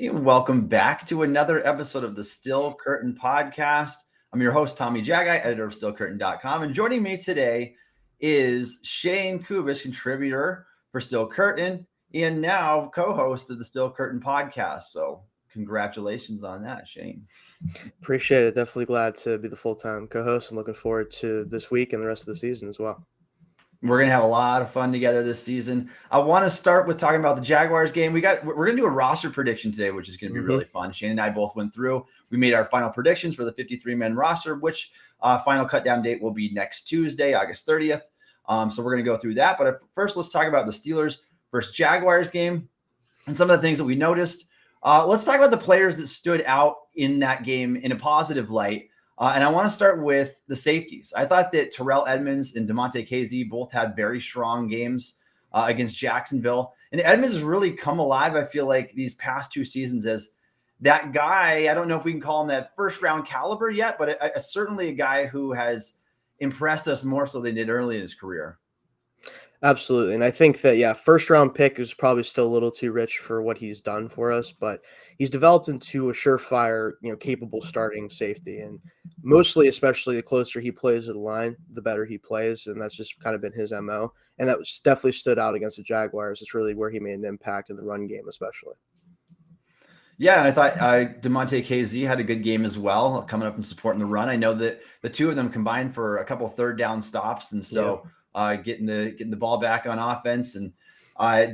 Hey, welcome back to another episode of the Still Curtain podcast. I'm your host, Tommy Jaggi, editor of StillCurtain.com. And joining me today is Shayne Kubas, contributor for Still Curtain and now co-host of the Still Curtain podcast. So congratulations on that, Shayne. Appreciate it. Definitely glad to be the full-time co-host and looking forward to this week and the rest of the season as well. We're going to have a lot of fun together this season. I want to start with talking about the Jaguars game. We're going to do a roster prediction today, which is going to be really fun. Shayne and I both went through. We made our final predictions for the 53-man roster, which final cut-down date will be next Tuesday, August 30th. So we're going to go through that. But first, let's talk about the Steelers versus Jaguars game and some of the things that we noticed. Let's talk about the players that stood out in that game in a positive light. And I want to start with the safeties. I thought that Terrell Edmunds and Damontae Kazee both had very strong games against Jacksonville. And Edmunds has really come alive, I feel like, these past two seasons as that guy. I don't know if we can call him that first-round caliber yet, but certainly a guy who has impressed us more so than he did early in his career. Absolutely. And I think that, first round pick is probably still a little too rich for what he's done for us, but he's developed into a surefire, capable starting safety. And mostly, especially the closer he plays to the line, the better he plays. And that's just kind of been his MO. And that was definitely stood out against the Jaguars. It's really where he made an impact in the run game, especially. Yeah, and I thought Damontae Kazee had a good game as well, coming up and supporting the run. I know that the two of them combined for a couple of third down stops. And so getting the ball back on offense, and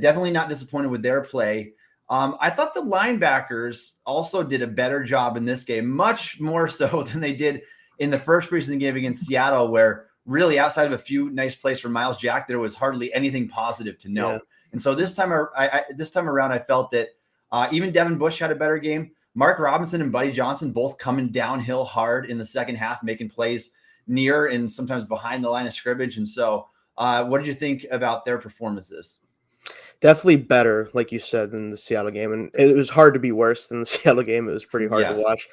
definitely not disappointed with their play. I thought the linebackers also did a better job in this game, much more so than they did in the first preseason game against Seattle, where really outside of a few nice plays from Miles Jack, there was hardly anything positive to note. And so this time around, I felt that even Devin Bush had a better game. Mark Robinson and Buddy Johnson both coming downhill hard in the second half, making plays near and sometimes behind the line of scrimmage. And so what did you think about their performances? Definitely better, like you said, than the Seattle game. And it was hard to be worse than the Seattle game. It was pretty hard to watch.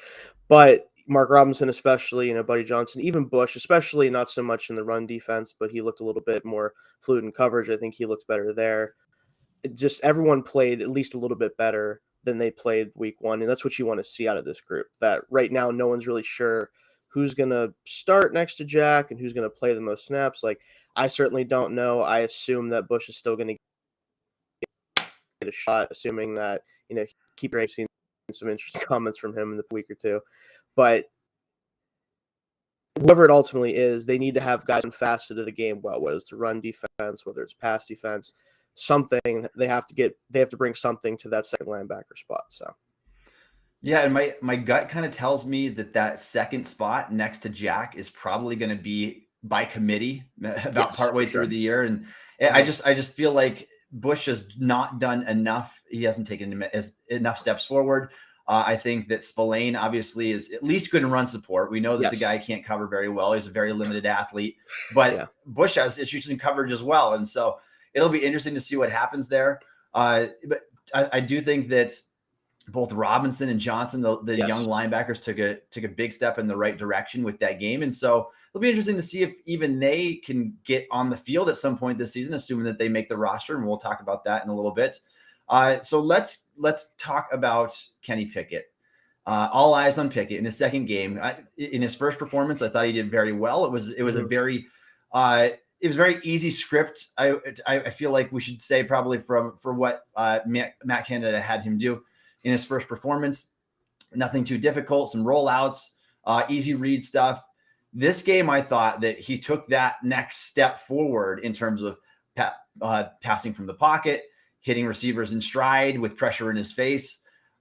But Mark Robinson especially, Buddy Johnson, even Bush, especially not so much in the run defense, but he looked a little bit more fluid in coverage. I think he looked better there. Just everyone played at least a little bit better than they played week one. And that's what you want to see out of this group. That right now, no one's really sure who's going to start next to Jack and who's going to play the most snaps. Like, I certainly don't know. I assume that Bush is still going to get a shot, assuming that, I've seen some interesting comments from him in the week or two. But whoever it ultimately is, they need to have guys in facet of the game well, whether it's the run defense, whether it's pass defense, something they have to bring something to that second linebacker spot. So yeah, and my gut kind of tells me that second spot next to Jack is probably going to be by committee about partway through the year. And I just feel like Bush has not done enough. He hasn't taken enough steps forward. I think that Spillane obviously is at least good in run support. We know that the guy can't cover very well. He's a very limited athlete, but Bush has issues in coverage as well. And so it'll be interesting to see what happens there. But I do think that both Robinson and Johnson, the young linebackers, took a big step in the right direction with that game. And so it'll be interesting to see if even they can get on the field at some point this season, assuming that they make the roster. And we'll talk about that in a little bit. So let's talk about Kenny Pickett. All eyes on Pickett in his second game. In his first performance, I thought he did very well. It was a very very easy script. I feel like we should say probably for what Matt Canada had him do in his first performance. Nothing too difficult, some rollouts, easy read stuff. This game, I thought that he took that next step forward in terms of passing from the pocket, hitting receivers in stride with pressure in his face.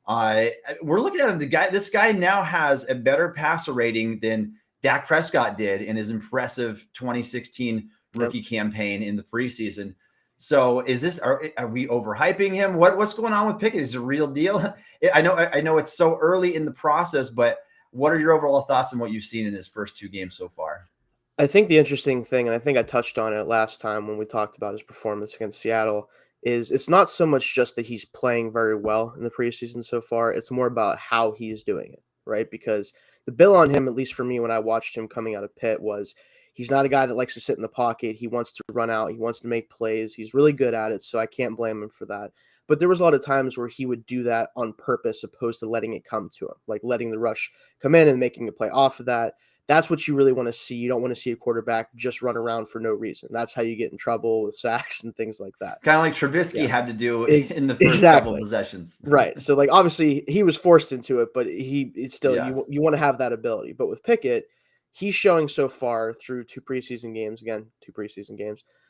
We're looking at him. This guy now has a better passer rating than Dak Prescott did in his impressive 2016 rookie campaign in the preseason. So are we overhyping him? What's going on with Pickett? Is it a real deal? I know it's so early in the process, but what are your overall thoughts on what you've seen in his first two games so far? I think the interesting thing, and I think I touched on it last time when we talked about his performance against Seattle, is it's not so much just that he's playing very well in the preseason so far. It's more about how he's doing it, right? Because the bill on him, at least for me when I watched him coming out of Pitt, was he's not a guy that likes to sit in the pocket. He wants to run out. He wants to make plays. He's really good at it, so I can't blame him for that. but there was a lot of times where he would do that on purpose opposed to letting it come to him, like letting the rush come in and making a play off of that. That's what you really want to see. You don't want to see a quarterback just run around for no reason. That's how you get in trouble with sacks and things like that. Kind of like Trubisky had to do in the first exactly. couple possessions. Right. So like obviously he was forced into it, but it's still you want to have that ability. But with Pickett, he's showing so far through two preseason games,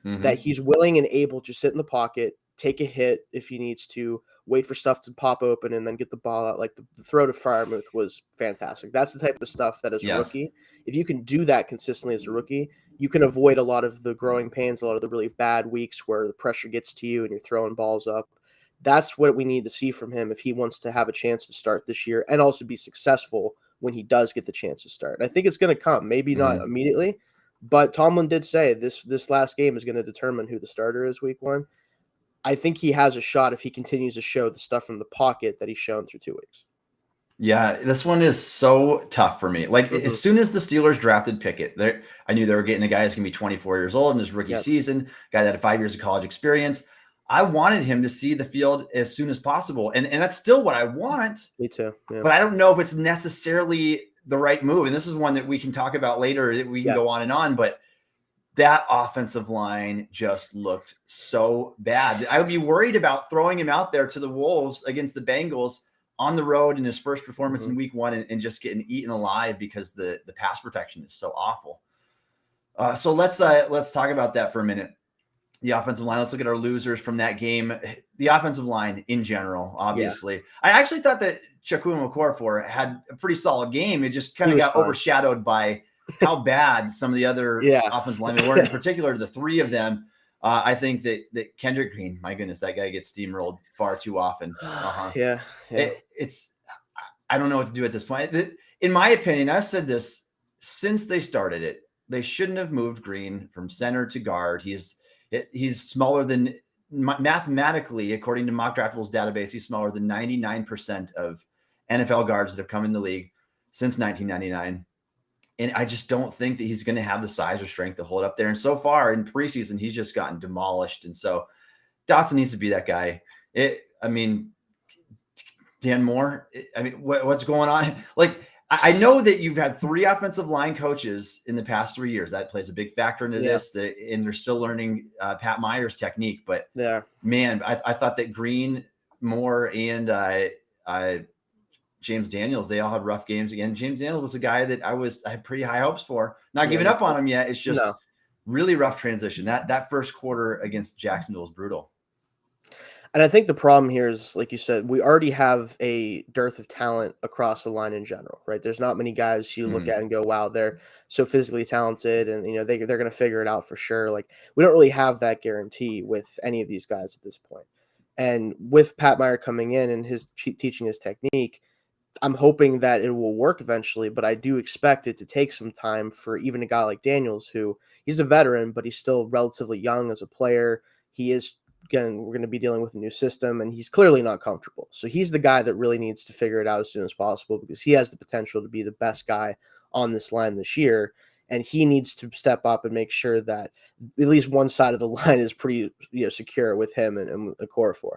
that he's willing and able to sit in the pocket, take a hit if he needs to, wait for stuff to pop open, and then get the ball out. Like the throw to Freiermuth was fantastic. That's the type of stuff that as a rookie, if you can do that consistently as a rookie, you can avoid a lot of the growing pains, a lot of the really bad weeks where the pressure gets to you and you're throwing balls up. That's what we need to see from him if he wants to have a chance to start this year and also be successful when he does get the chance to start. And I think it's going to come, maybe not immediately, but Tomlin did say this last game is going to determine who the starter is week 1. I think he has a shot if he continues to show the stuff from the pocket that he's shown through 2 weeks. Yeah, this one is so tough for me. Like as soon as the Steelers drafted Pickett, I knew they were getting a guy that's going to be 24 years old in his rookie season, guy that had 5 years of college experience. I wanted him to see the field as soon as possible. And that's still what I want. Me too. Yeah. But I don't know if it's necessarily the right move. And this is one that we can talk about later, that we can go on and on. But that offensive line just looked so bad. I would be worried about throwing him out there to the Wolves against the Bengals on the road in his first performance in week 1 and just getting eaten alive because the pass protection is so awful. So let's talk about that for a minute. The offensive line. Let's look at our losers from that game. The offensive line in general, obviously. I actually thought that Chukwuma Okorafor had a pretty solid game. It just kind of got overshadowed by how bad some of the other offensive linemen were, in particular the 3 of them. I think that Kendrick Green, my goodness, that guy gets steamrolled far too often. Yeah. I don't know what to do at this point. In my opinion, I've said this since they started it. They shouldn't have moved Green from center to guard. He's smaller than, mathematically, according to Mock Draftable's database, he's smaller than 99% of NFL guards that have come in the league since 1999. And I just don't think that he's going to have the size or strength to hold up there. And so far in preseason, he's just gotten demolished. And so Dotson needs to be that guy. Dan Moore, what's going on? Like, I know that you've had 3 offensive line coaches in the past 3 years. That plays a big factor into this. And they're still learning Pat Meyer's technique. But man, I thought that Green, Moore, and James Daniels, they all had rough games again. James Daniels was a guy that I had pretty high hopes for. Not giving up on him yet. It's just really rough transition. That first quarter against Jacksonville was brutal. And I think the problem here is, like you said, we already have a dearth of talent across the line in general, right? There's not many guys you look at and go, wow, they're so physically talented and, they're going to figure it out for sure. Like, we don't really have that guarantee with any of these guys at this point. And with Pat Meyer coming in and his teaching his technique, I'm hoping that it will work eventually, but I do expect it to take some time for even a guy like Daniels, who he's a veteran, but he's still relatively young as a player. He is, again, we're going to be dealing with a new system, and he's clearly not comfortable. So he's the guy that really needs to figure it out as soon as possible, because he has the potential to be the best guy on this line this year. And he needs to step up and make sure that at least one side of the line is pretty secure with him and Okorafor.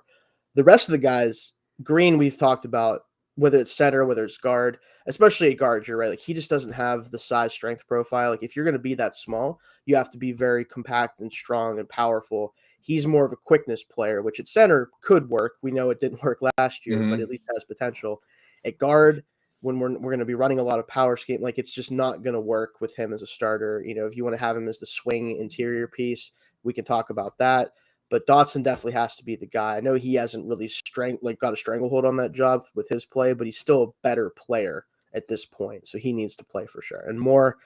The rest of the guys, Green, we've talked about, whether it's center, whether it's guard, especially a guard, you're right. Like, he just doesn't have the size strength profile. Like, if you're going to be that small, you have to be very compact and strong and powerful. He's more of a quickness player, which at center could work. We know it didn't work last year, but at least has potential. At guard, when we're going to be running a lot of power scheme, like, it's just not going to work with him as a starter. If you want to have him as the swing interior piece, we can talk about that. But Dotson definitely has to be the guy. I know he hasn't really got a stranglehold on that job with his play, but he's still a better player at this point. So he needs to play for sure. And Moore,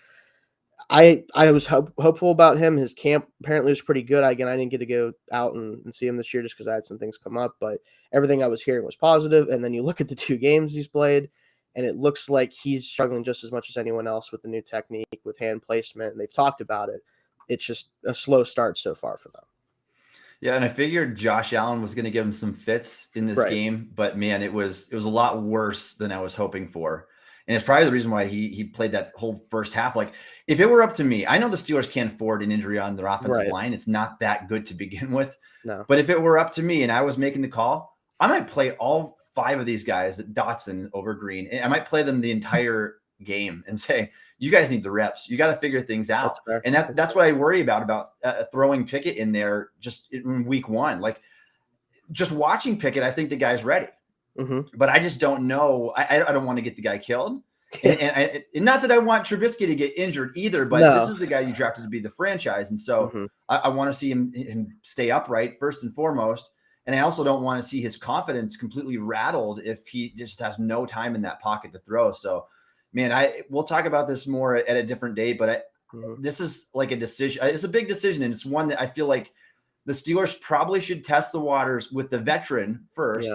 I was hopeful about him. His camp apparently was pretty good. I didn't get to go out and see him this year just because I had some things come up. But everything I was hearing was positive. And then you look at the 2 games he's played, and it looks like he's struggling just as much as anyone else with the new technique, with hand placement. And they've talked about it. It's just a slow start so far for them. Yeah, and I figured Josh Allen was going to give him some fits in this game, but man, it was a lot worse than I was hoping for. And it's probably the reason why he played that whole first half. Like, if it were up to me, I know the Steelers can't afford an injury on their offensive line. It's not that good to begin with. No. But if it were up to me and I was making the call, I might play all 5 of these guys at Dotson over Green. And I might play them the entire game and say, you guys need the reps. You got to figure things out. And that's what I worry about throwing Pickett in there just in week 1. Like, just watching Pickett, I think the guy's ready. But I just don't know. I don't want to get the guy killed. And not that I want Trubisky to get injured either, but this is the guy you drafted to be the franchise. And so I want to see him stay upright first and foremost. And I also don't want to see his confidence completely rattled if he just has no time in that pocket to throw. So, man, we'll talk about this more at a different day, but this is like a decision. It's a big decision. And it's one that I feel like the Steelers probably should test the waters with the veteran first.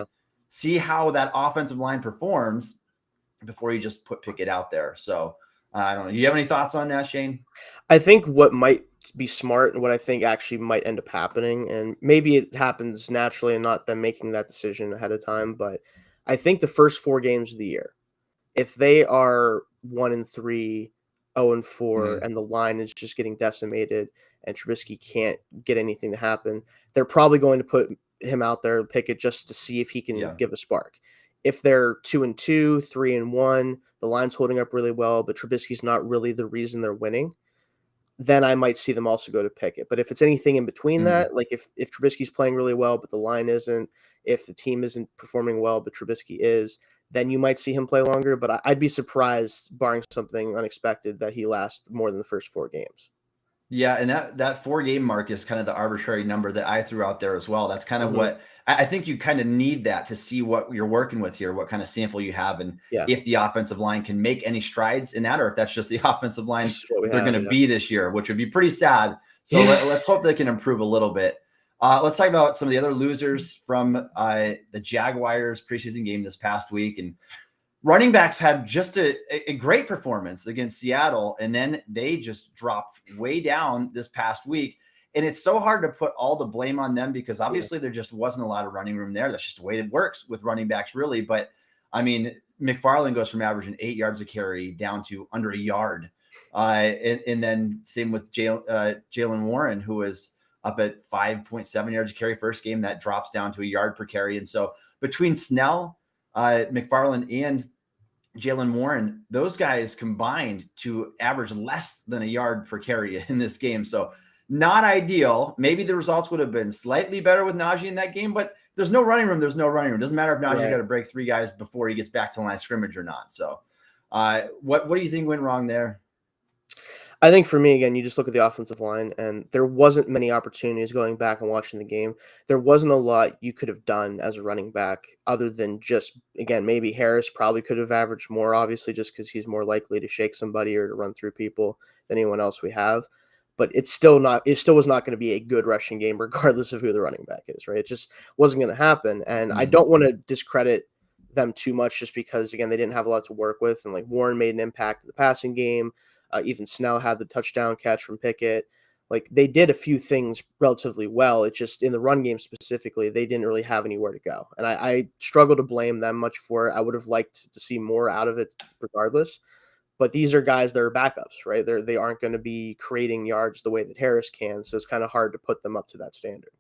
See how that offensive line performs before you just put Pickett out there. So I don't know. Do you have any thoughts on that, Shane? I think what might be smart and what I think actually might end up happening, and maybe it happens naturally and not them making that decision ahead of time, but I think the first 4 games of the year, if they are 1-3, 0-4, and the line is just getting decimated and Trubisky can't get anything to happen, they're probably going to put him out there and pick it just to see if he can give a spark. If they're 2-2, 3-1, the line's holding up really well, but Trubisky's not really the reason they're winning, then I might see them also go to Pickett. But if it's anything in between that, like if Trubisky's playing really well, but the line isn't, if the team isn't performing well, but Trubisky is, then you might see him play longer. But I'd be surprised, barring something unexpected, that he lasts more than the first 4 games. Yeah, and that 4-game mark is kind of the arbitrary number that I threw out there as well. That's kind of what I think you kind of need, that to see what you're working with here, what kind of sample you have, and if the offensive line can make any strides in that, or if that's just the offensive line they're going to be this year, which would be pretty sad. So let's hope they can improve a little bit. Let's talk about some of the other losers from the Jaguars preseason game this past week. And running backs had just a great performance against Seattle, and then they just dropped way down this past week. And it's so hard to put all the blame on them because obviously there just wasn't a lot of running room there. That's just the way it works with running backs, really. But I mean, McFarland goes from averaging 8 yards a carry down to under a yard. And then same with Jaylen Warren, who was up at 5.7 yards a carry first game. That drops down to a yard per carry. And so between Snell, McFarland, and Jaylen Warren, those guys combined to average less than a yard per carry in this game. So not ideal. Maybe the results would have been slightly better with Najee in that game, but there's no running room. There's no running room. Doesn't matter if Najee got to break 3 guys before he gets back to the line of scrimmage or not. So what do you think went wrong there? I think for me, again, you just look at the offensive line, and there wasn't many opportunities going back and watching the game. There wasn't a lot you could have done as a running back other than just, again, maybe Harris probably could have averaged more, obviously, just because he's more likely to shake somebody or to run through people than anyone else we have. But it still was not going to be a good rushing game, regardless of who the running back is, right? It just wasn't going to happen. And I don't want to discredit them too much just because, again, they didn't have a lot to work with. And like Warren made an impact in the passing game. Even Snell had the touchdown catch from Pickett. Like they did a few things relatively well. It just in the run game specifically, they didn't really have anywhere to go. And I struggle to blame them much for it. I would have liked to see more out of it regardless. But these are guys that are backups, right? They aren't going to be creating yards the way that Harris can. So it's kind of hard to put them up to that standard.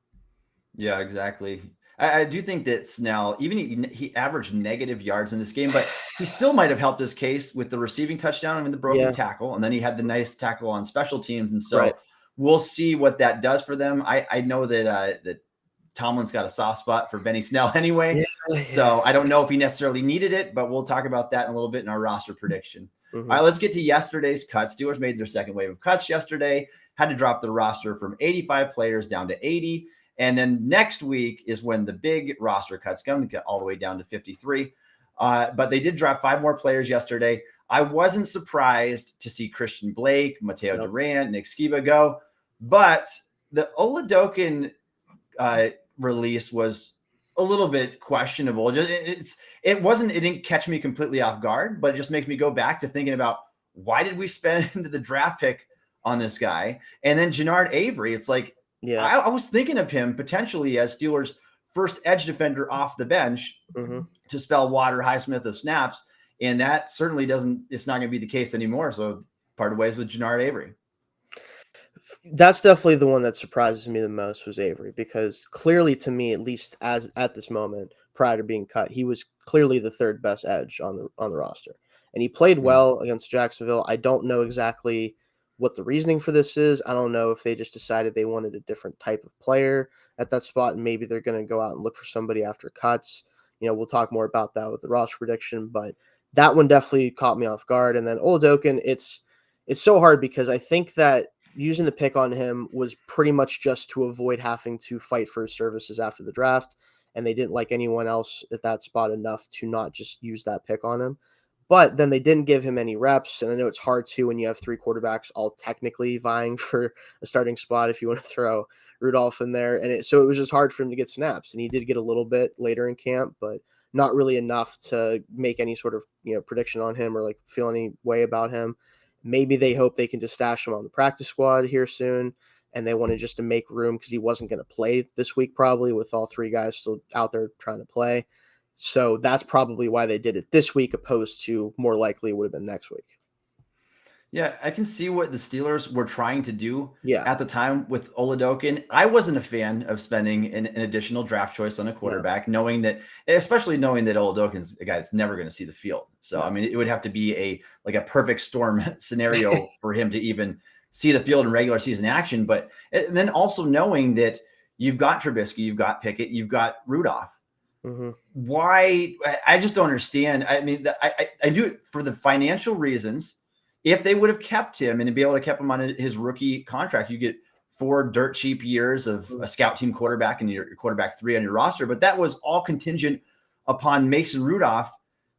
Yeah, exactly. I do think that Snell, even he averaged negative yards in this game, but he still might have helped his case with the receiving touchdown and the broken tackle. And then he had the nice tackle on special teams. And so we'll see what that does for them. I know that Tomlin's got a soft spot for Benny Snell anyway. So I don't know if he necessarily needed it, but we'll talk about that in a little bit in our roster prediction. All right, let's get to yesterday's cuts. Steelers made their second wave of cuts yesterday, had to drop the roster from 85 players down to 80. And then next week is when the big roster cuts come, get all the way down to 53. But they did drop 5 more players yesterday. I wasn't surprised to see Christian Blake, Mateo Durant, Nick Skiba go. But the Oladokin release was a little bit questionable. It didn't catch me completely off guard, but it just makes me go back to thinking about why did we spend the draft pick on this guy? And then Jannard Avery, it's like, I was thinking of him potentially as Steelers' first edge defender off the bench to spell Water Highsmith of snaps. And that certainly it's not going to be the case anymore. So parted ways with Genard Avery. That's definitely the one that surprises me the most was Avery, because clearly to me, at least as at this moment, prior to being cut, he was clearly the third best edge on the roster. And he played well against Jacksonville. I don't know exactly what the reasoning for this is. I don't know if they just decided they wanted a different type of player at that spot, and maybe they're going to go out and look for somebody after cuts. We'll talk more about that with the roster prediction, but that one definitely caught me off guard. And then Oladokin, it's so hard because I think that using the pick on him was pretty much just to avoid having to fight for his services after the draft, and they didn't like anyone else at that spot enough to not just use that pick on him. But then they didn't give him any reps, and I know it's hard too when you have three quarterbacks all technically vying for a starting spot if you want to throw Rudolph in there. And so it was just hard for him to get snaps, and he did get a little bit later in camp, but not really enough to make any sort of prediction on him or like feel any way about him. Maybe they hope they can just stash him on the practice squad here soon, and they wanted just to make room because he wasn't going to play this week probably with all three guys still out there trying to play. So that's probably why they did it this week opposed to more likely it would have been next week. Yeah, I can see what the Steelers were trying to do Yeah. at the time with Oladokin. I wasn't a fan of spending an additional draft choice on a quarterback, especially knowing that Oladokin's a guy that's never going to see the field. So, I mean, it would have to be a perfect storm scenario for him to even see the field in regular season action. But then also knowing that you've got Trubisky, you've got Pickett, you've got Rudolph. Mm-hmm. Why? I just don't understand. I mean, I do it for the financial reasons. If they would have kept him and be able to keep him on his rookie contract, you get 4 dirt cheap years of a scout team quarterback and your quarterback 3 on your roster. But that was all contingent upon Mason Rudolph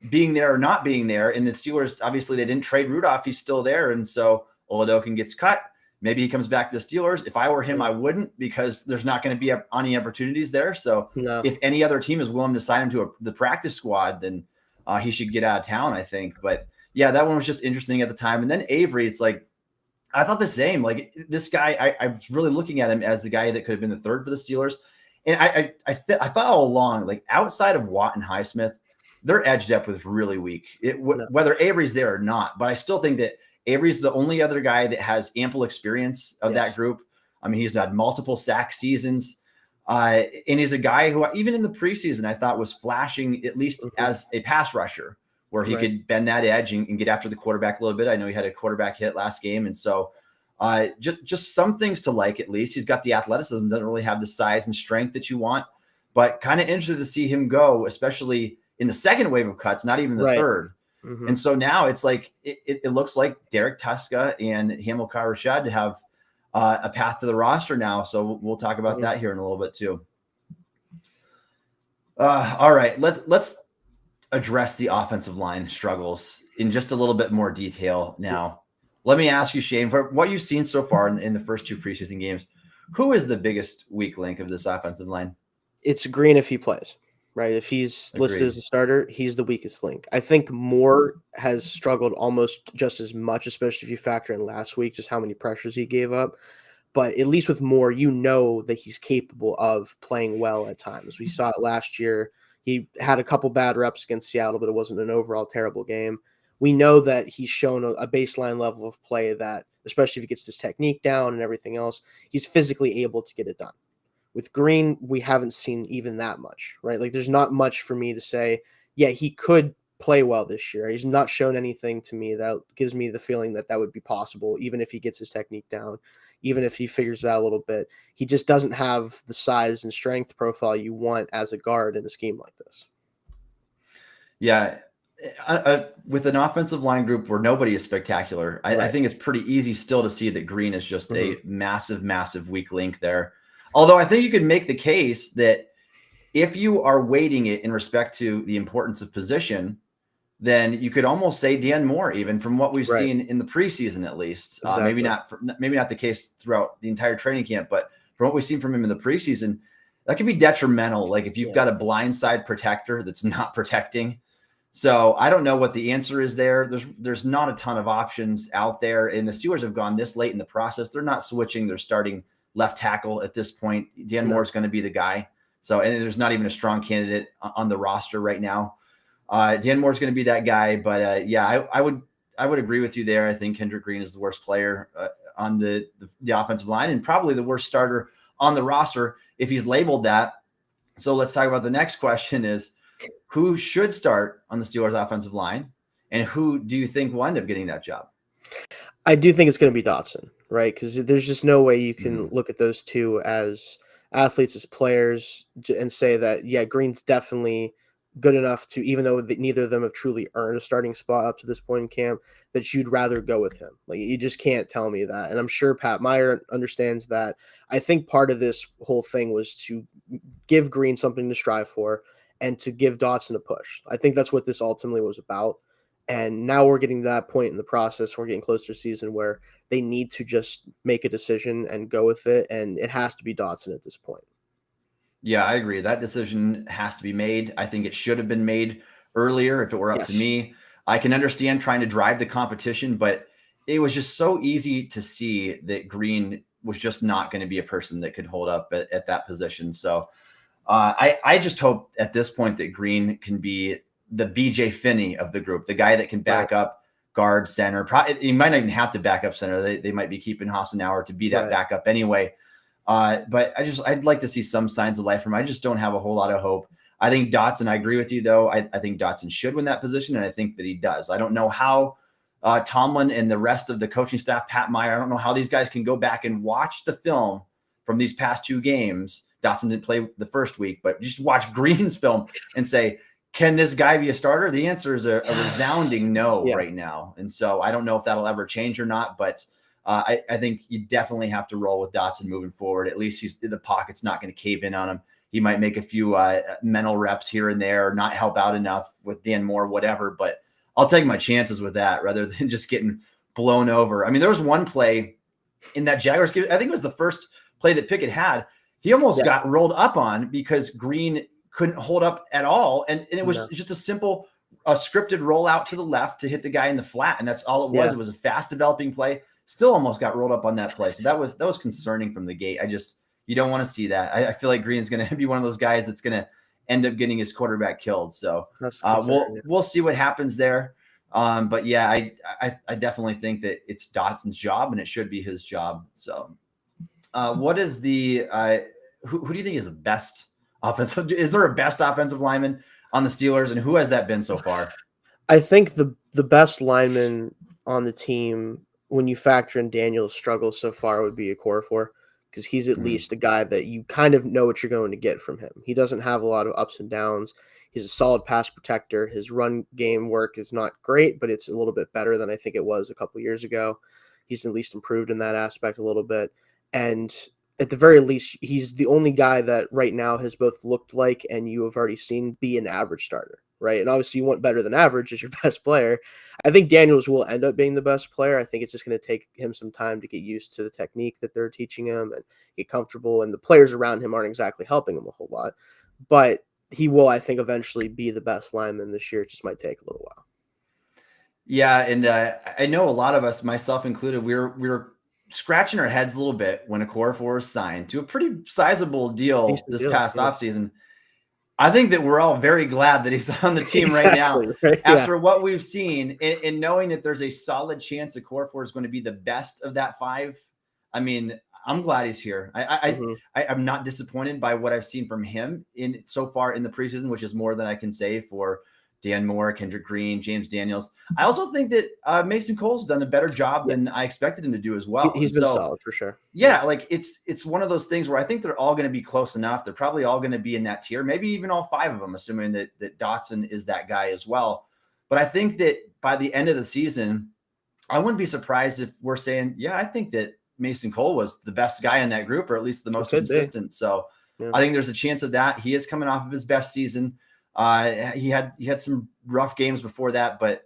being there or not being there. And the Steelers, obviously, they didn't trade Rudolph. He's still there. And so Oladokin gets cut. Maybe he comes back to the Steelers. If I were him, I wouldn't, because there's not going to be any opportunities there. So if any other team is willing to sign him to the practice squad, then he should get out of town, I think. But yeah, that one was just interesting at the time. And then Avery, it's like, I thought the same. Like this guy, I was really looking at him as the guy that could have been the third for the Steelers. And I thought all along, like outside of Watt and Highsmith, their edge depth was really weak. Whether Avery's there or not, but I still think that Avery's the only other guy that has ample experience of that group. I mean, he's had multiple sack seasons. And he's a guy who, even in the preseason, I thought was flashing at least as a pass rusher, where he could bend that edge and get after the quarterback a little bit. I know he had a quarterback hit last game. And so just some things to like, at least. He's got the athleticism, doesn't really have the size and strength that you want, but kind of interested to see him go, especially in the second wave of cuts, not even the third. Mm-hmm. And so now it's like, it looks like Derek Tuska and Hamilcar Rashad have a path to the roster now. So we'll talk about that here in a little bit too. All right, let's address the offensive line struggles in just a little bit more detail now. Let me ask you, Shane, for what you've seen so far in the first 2 preseason games, who is the biggest weak link of this offensive line? It's Green if he plays, right? If he's listed as a starter, he's the weakest link. I think Moore has struggled almost just as much, especially if you factor in last week, just how many pressures he gave up. But at least with Moore, you know that he's capable of playing well at times. We saw it last year. He had a couple bad reps against Seattle, but it wasn't an overall terrible game. We know that he's shown a baseline level of play that, especially if he gets his technique down and everything else, he's physically able to get it done. With Green, we haven't seen even that much, right? Like there's not much for me to say, yeah, he could play well this year. He's not shown anything to me that gives me the feeling that would be possible, even if he gets his technique down, even if he figures it out a little bit. He just doesn't have the size and strength profile you want as a guard in a scheme like this. Yeah. With an offensive line group where nobody is spectacular, I think it's pretty easy still to see that Green is just a massive, massive weak link there. Although I think you could make the case that if you are weighting it in respect to the importance of position, then you could almost say Dan Moore, even from what we've seen in the preseason, at least. Maybe not the case throughout the entire training camp, but from what we've seen from him in the preseason, that could be detrimental. Like if you've got a blindside protector that's not protecting. So I don't know what the answer is there. There's not a ton of options out there, and the Steelers have gone this late in the process. They're not switching. They're starting left tackle at this point. Dan Moore is going to be the guy. So, and there's not even a strong candidate on the roster right now. Dan Moore's going to be that guy, but yeah, I would agree with you there. I think Kendrick Green is the worst player on the offensive line and probably the worst starter on the roster if he's labeled that. So let's talk about the next question: is who should start on the Steelers offensive line, and who do you think will end up getting that job? I do think it's going to be Dotson, right? Because there's just no way you can look at those two as athletes, as players, and say that, yeah, Green's definitely good enough to, even though neither of them have truly earned a starting spot up to this point in camp, that you'd rather go with him. Like, you just can't tell me that. And I'm sure Pat Meyer understands that. I think part of this whole thing was to give Green something to strive for and to give Dotson a push. I think that's what this ultimately was about. And now we're getting to that point in the process. We're getting closer to season where they need to just make a decision and go with it. And it has to be Dotson at this point. Yeah, I agree. That decision has to be made. I think it should have been made earlier if it were up to me. I can understand trying to drive the competition, but it was just so easy to see that Green was just not going to be a person that could hold up at that position. So I just hope at this point that Green can be the BJ Finney of the group, the guy that can back up guard, center. He might not even have to back up center. They might be keeping Hassenauer to be that backup anyway. But I'd like to see some signs of life from him. I just don't have a whole lot of hope. I think Dotson, I agree with you though. I think Dotson should win that position, and I think that he does. I don't know how Tomlin and the rest of the coaching staff, Pat Meyer, I don't know how these guys can go back and watch the film from these past two games. Dotson didn't play the first week, but just watch Green's film and say, can this guy be a starter? The answer is a resounding no right now. And so I don't know if that'll ever change or not, but I think you definitely have to roll with Dotson moving forward. At least the pocket's not going to cave in on him. He might make a few mental reps here and there, not help out enough with Dan Moore, whatever, but I'll take my chances with that rather than just getting blown over. I mean, there was one play in that Jaguars game. I think it was the first play that Pickett had. He almost got rolled up on because Green couldn't hold up at all. And it was just a simple, scripted rollout to the left to hit the guy in the flat. And that's all it was. It was a fast developing play. Still almost got rolled up on that play. So that was concerning from the gate. You don't want to see that. I feel like Green's going to be one of those guys that's going to end up getting his quarterback killed. So we'll see what happens there. But yeah, I definitely think that it's Dotson's job and it should be his job. So what is the who do you think is the best offensive? Is there a best offensive lineman on the Steelers, and who has that been so far? I think the best lineman on the team, when you factor in Daniel's struggles so far, would be Okorafor, because he's at least a guy that you kind of know what you're going to get from him. He doesn't have a lot of ups and downs. He's a solid pass protector. His run game work is not great, but it's a little bit better than I think it was a couple years ago. He's at least improved in that aspect a little bit. And at the very least, he's the only guy that right now has both looked like and you have already seen be an average starter, right? And obviously you want better than average as your best player. I think Daniels will end up being the best player. I think it's just going to take him some time to get used to the technique that they're teaching him and get comfortable. And the players around him aren't exactly helping him a whole lot. But he will, I think, eventually be the best lineman this year. It just might take a little while. Yeah, and I know a lot of us, myself included, we were scratching our heads a little bit when Okorafor was signed to a pretty sizable deal this past offseason. I think that we're all very glad that he's on the team right now after what we've seen, and knowing that there's a solid chance Okorafor is going to be the best of that five. I mean, I'm glad he's here. I'm not disappointed by what I've seen from him so far in the preseason, which is more than I can say for Dan Moore, Kendrick Green, James Daniels. I also think that Mason Cole's done a better job than I expected him to do as well. He's been solid for sure. Yeah, like it's one of those things where I think they're all going to be close enough. They're probably all going to be in that tier, maybe even all five of them, assuming that Dotson is that guy as well. But I think that by the end of the season, I wouldn't be surprised if we're saying, yeah, I think that Mason Cole was the best guy in that group, or at least the most consistent. So I think there's a chance of that. He is coming off of his best season. He had some rough games before that, but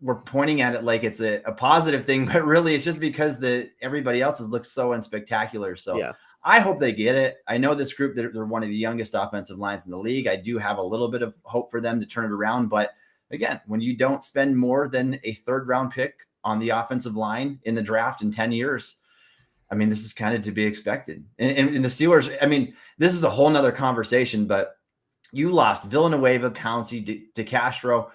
we're pointing at it like it's a positive thing, but really it's just because everybody else has looked so unspectacular. So I hope they get it. I know this group, they're one of the youngest offensive lines in the league. I do have a little bit of hope for them to turn it around, but again, when you don't spend more than a third round pick on the offensive line in the draft in 10 years, I mean, this is kind of to be expected. And the Steelers, I mean, this is a whole nother conversation, but You lost Villanueva, Pouncey, DeCastro,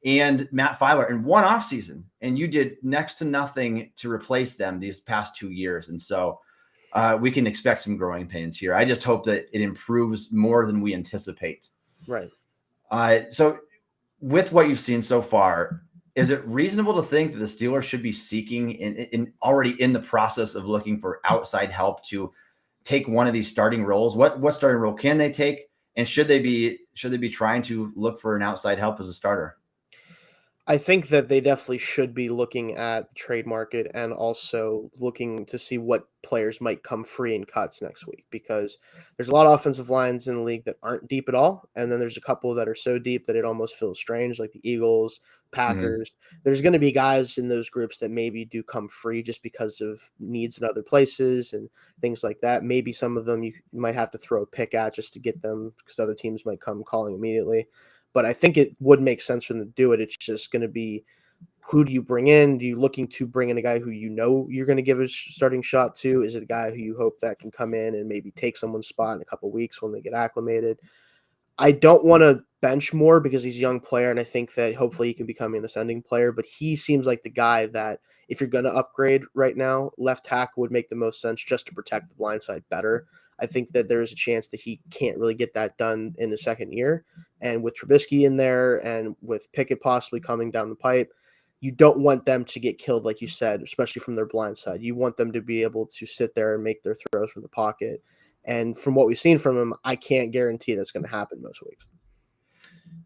and Matt Filer in one offseason, and you did next to nothing to replace them these past 2 years. And so we can expect some growing pains here. I just hope that it improves more than we anticipate. Right. So with what you've seen so far, is it reasonable to think that the Steelers should be seeking in already in the process of looking for outside help to take one of these starting roles? What starting role can they take? And should they be trying to look for an outside help as a starter? I think that they definitely should be looking at the trade market and also looking to see what players might come free in cuts next week, because there's a lot of offensive lines in the league that aren't deep at all. And then there's a couple that are so deep that it almost feels strange, like the Eagles, Packers. There's going to be guys in those groups that maybe do come free just because of needs in other places and things like that. Maybe some of them you might have to throw a pick at just to get them because other teams might come calling immediately. But I think it would make sense for them to do it. It's just going to be, who do you bring in? Do you looking to bring in a guy who you know you're going to give a starting shot to? Is it a guy who you hope that can come in and maybe take someone's spot in a couple of weeks when they get acclimated? I don't want to bench more because he's a young player, and I think that hopefully he can become an ascending player. But he seems like the guy that, if you're going to upgrade right now, left tackle would make the most sense just to protect the blind side better. I think that there is a chance that he can't really get that done in his second year. And with Trubisky in there and with Pickett possibly coming down the pipe, you don't want them to get killed, like you said, especially from their blind side. You want them to be able to sit there and make their throws from the pocket. And from what we've seen from him, I can't guarantee that's going to happen most weeks.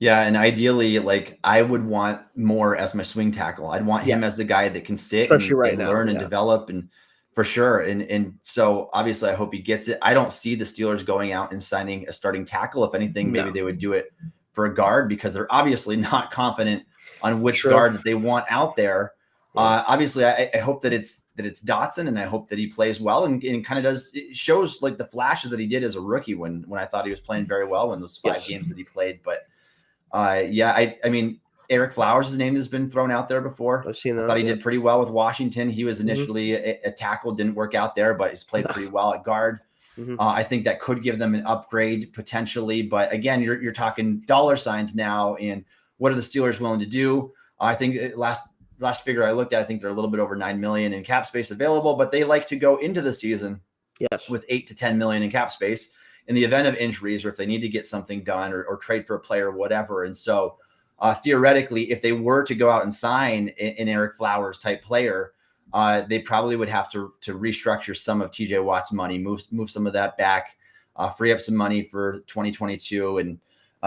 Yeah, and ideally, like, I would want more as my swing tackle. I'd want him as the guy that can sit and learn and develop, and for sure. And so obviously I hope he gets it. I don't see the Steelers going out and signing a starting tackle. If anything, maybe they would do it for a guard because they're obviously not confident on which guard that they want out there. Obviously, I hope that it's Dotson, and I hope that he plays well and kind of shows like the flashes that he did as a rookie when I thought he was playing very well in those 5 games that he played. But I mean, Eric Flowers' name has been thrown out there before. I've seen that. I thought he did pretty well with Washington. He was initially a tackle, didn't work out there, but he's played pretty well at guard. I think that could give them an upgrade potentially. But again, you're talking dollar signs now, and what are the Steelers willing to do? I think last figure I looked at, I think they're a little bit over $9 million in cap space available, but they like to go into the season with $8 to $10 million in cap space in the event of injuries, or if they need to get something done or trade for a player or whatever. And so theoretically, if they were to go out and sign an Eric Flowers type player, they probably would have to restructure some of TJ Watt's money, move some of that back, free up some money for 2022, and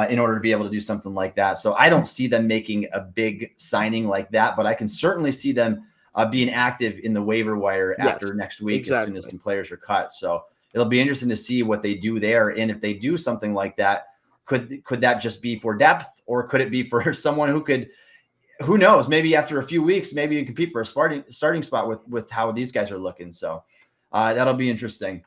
in order to be able to do something like that. So I don't see them making a big signing like that, but I can certainly see them being active in the waiver wire after next week as soon as some players are cut. So it'll be interesting to see what they do there. And if they do something like that, could that just be for depth, or could it be for someone who knows, maybe after a few weeks, maybe you compete for a starting spot with how these guys are looking. So that'll be interesting.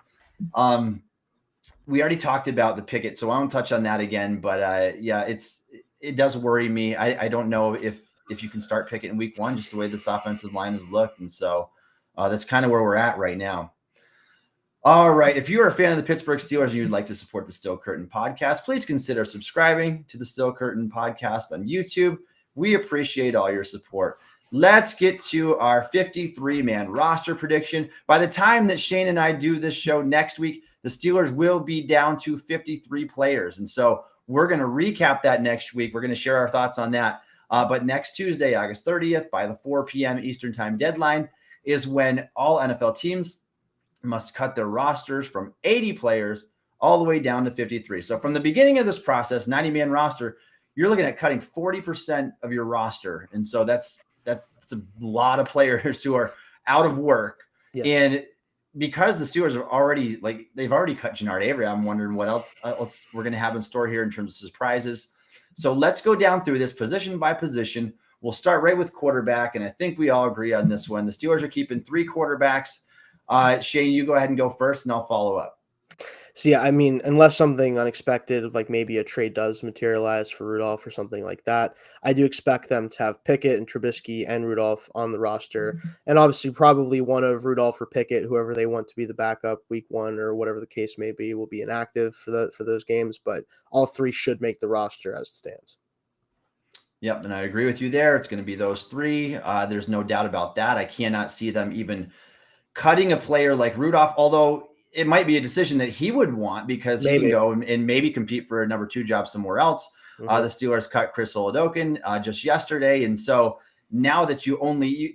We already talked about the Pickett, so I won't touch on that again, but it does worry me. I don't know if you can start Pickett in week 1, just the way this offensive line has looked. And so that's kind of where we're at right now. All right. If you're a fan of the Pittsburgh Steelers and you'd like to support the Steel Curtain podcast, please consider subscribing to the Steel Curtain podcast on YouTube. We appreciate all your support. Let's get to our 53-man roster prediction. By the time that Shane and I do this show next week, the Steelers will be down to 53 players. And so we're going to recap that next week. We're going to share our thoughts on that. But next Tuesday, August 30th, by the 4 p.m. Eastern time deadline, is when all NFL teams must cut their rosters from 80 players all the way down to 53. So from the beginning of this process, 90-man roster, you're looking at cutting 40% of your roster. And so that's a lot of players who are out of work. Yes. And because the Steelers are already they've already cut Jannard Avery, I'm wondering what else we're going to have in store here in terms of surprises. So let's go down through this position by position. We'll start right with quarterback. And I think we all agree on this one. The Steelers are keeping 3 quarterbacks. Shane, you go ahead and go first and I'll follow up. So yeah, I mean, unless something unexpected, like maybe a trade does materialize for Rudolph or something like that, I do expect them to have Pickett and Trubisky and Rudolph on the roster, and obviously probably one of Rudolph or Pickett, whoever they want to be the backup week 1 or whatever the case may be, will be inactive for those games. But all three should make the roster as it stands. Yep, and I agree with you there. It's going to be those three. There's no doubt about that. I cannot see them even cutting a player like Rudolph, although it might be a decision that he would want because he can Maybe. go and maybe compete for a number 2 job somewhere else. The Mhm. Steelers cut Chris Oladokun just yesterday. And so now that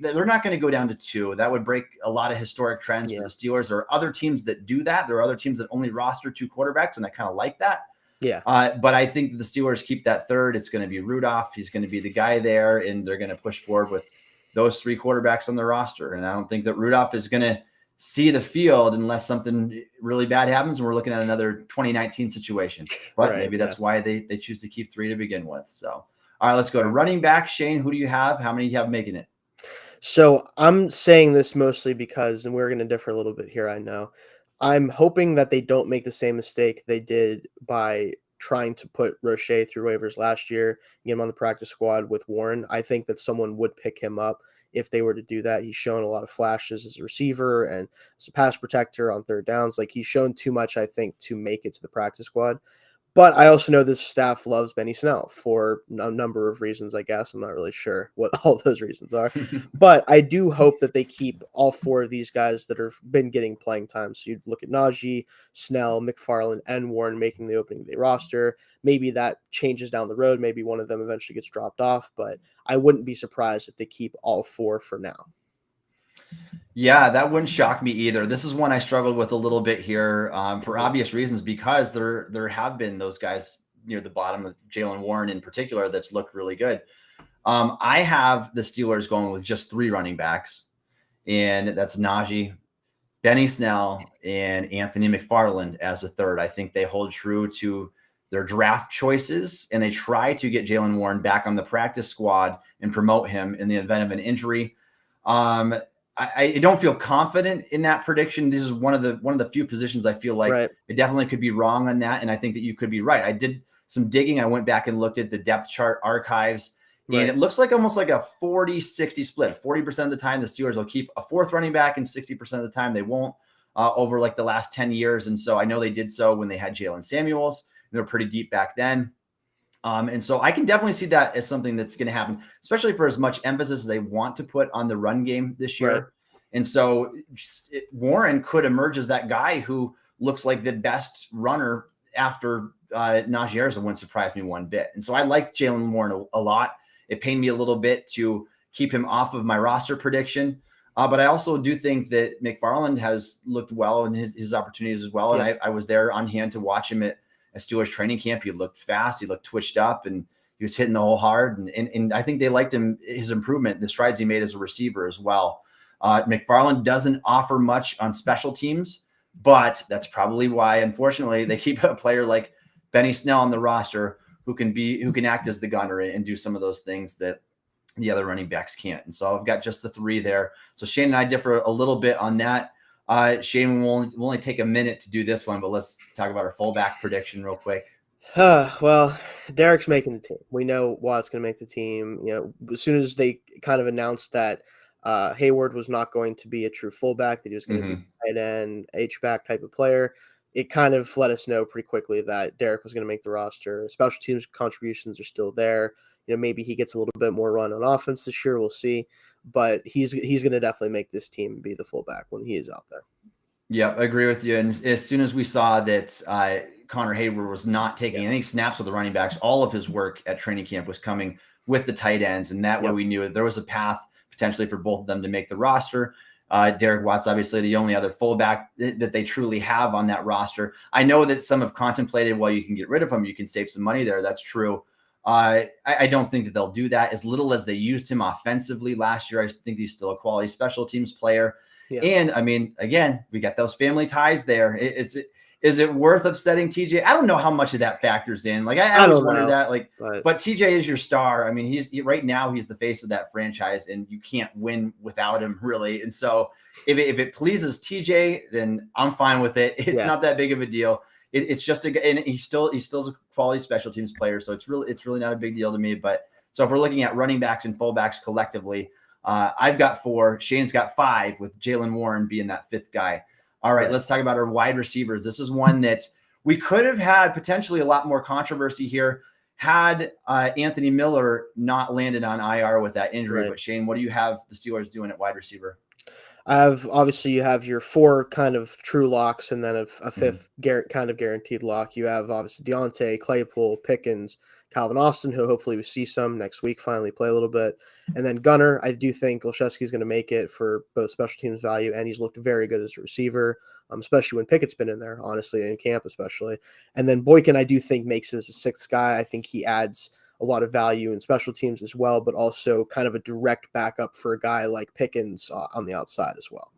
they're not going to go down to 2. That would break a lot of historic trends for Yeah. the Steelers. There are other teams that do that. There are other teams that only roster 2 quarterbacks, and I kind of like that. Yeah. But I think the Steelers keep that third. It's going to be Rudolph. He's going to be the guy there, and they're going to push forward with those 3 quarterbacks on the roster. And I don't think that Rudolph is going to see the field unless something really bad happens and we're looking at another 2019 situation. But Right. maybe that's why they choose to keep 3 to begin with. So, all right, let's go to running back. Shane, who do you have? How many do you have making it? So I'm saying this mostly because, and we're going to differ a little bit here, I know. I'm hoping that they don't make the same mistake they did by trying to put Roche through waivers last year, get him on the practice squad with Warren. I think that someone would pick him up if they were to do that. He's shown a lot of flashes as a receiver and as a pass protector on third downs. Like, he's shown too much, I think, to make it to the practice squad. But I also know this staff loves Benny Snell for a number of reasons, I guess. I'm not really sure what all those reasons are. But I do hope that they keep all 4 of these guys that have been getting playing time. So you look at Najee, Snell, McFarland, and Warren making the opening day roster. Maybe that changes down the road. Maybe one of them eventually gets dropped off. But I wouldn't be surprised if they keep all 4 for now. Yeah, that wouldn't shock me either. This is one I struggled with a little bit here for obvious reasons, because there have been those guys near the bottom, of Jaylen Warren in particular, that's looked really good. I have the Steelers going with just 3 running backs, and that's Najee, Benny Snell, and Anthony McFarland as a third. I think they hold true to their draft choices, and they try to get Jaylen Warren back on the practice squad and promote him in the event of an injury. I don't feel confident in that prediction. This is one of the few positions I feel like it definitely could be wrong on that, and I think that you could be right. I did some digging. I went back and looked at the depth chart archives, and it looks like almost like a 40-60 split. 40% of the time, the Steelers will keep a 4th running back, and 60% of the time they won't, over like the last 10 years. And so I know they did so when they had Jalen Samuels. They were pretty deep back then. And so I can definitely see that as something that's going to happen, especially for as much emphasis they want to put on the run game this year. Right. And so Warren could emerge as that guy who looks like the best runner after Najee Harris. Wouldn't surprise me one bit. And so I like Jaylen Warren a lot. It pained me a little bit to keep him off of my roster prediction. But I also do think that McFarland has looked well in his opportunities as well. And I was there on hand to watch him at Steelers training camp. He looked fast. He looked twitched up, and he was hitting the hole hard. And I think they liked his improvement, the strides he made as a receiver as well. McFarland doesn't offer much on special teams, but that's probably why, unfortunately, they keep a player like Benny Snell on the roster who can act as the gunner and do some of those things that the other running backs can't. And so I've got just the 3 there. So Shane and I differ a little bit on that. Shane, we'll only take a minute to do this one, but let's talk about our fullback prediction real quick. Well, Derek's making the team. We know Watt's going to make the team. As soon as they kind of announced that Hayward was not going to be a true fullback, that he was going to be a tight end, H-back type of player, it kind of let us know pretty quickly that Derek was going to make the roster. Special teams contributions are still there. Maybe he gets a little bit more run on offense this year. We'll see. But he's going to definitely make this team and be the fullback when he is out there. Yeah, I agree with you. And as soon as we saw that Connor Hayward was not taking any snaps with the running backs, all of his work at training camp was coming with the tight ends. And that way we knew there was a path potentially for both of them to make the roster. Derek Watt's obviously the only other fullback that they truly have on that roster. I know that some have contemplated, well, you can get rid of him, you can save some money there. That's true. I don't think that they'll do that. As little as they used him offensively last year, I think he's still a quality special teams player. Yeah. And I mean, again, we got those family ties there. is it worth upsetting TJ? I don't know how much of that factors in. Like I always wonder that. Like, but TJ is your star. I mean, right now he's the face of that franchise, and you can't win without him, really. And so if it pleases TJ, then I'm fine with it. It's not that big of a deal. It's just and he's still a quality special teams player, so it's really not a big deal to me. But so if we're looking at running backs and fullbacks collectively, I've got 4. Shane's got 5, with Jaylen Warren being that 5th guy. All right, let's talk about our wide receivers. This is one that we could have had potentially a lot more controversy here had Anthony Miller not landed on IR with that injury. But Shane, what do you have the Steelers doing at wide receiver? Obviously you have your 4 kind of true locks, and then a 5th kind of guaranteed lock. You have obviously Deontay, Claypool, Pickens, Calvin Austin, who hopefully we see some next week, finally play a little bit. And then Gunner, I do think Olszewski's going to make it for both special teams value, and he's looked very good as a receiver, especially when Pickett's been in there, honestly, in camp especially. And then Boykin, I do think, makes it as a 6th guy. I think he adds a lot of value in special teams as well, but also kind of a direct backup for a guy like Pickens on the outside as well.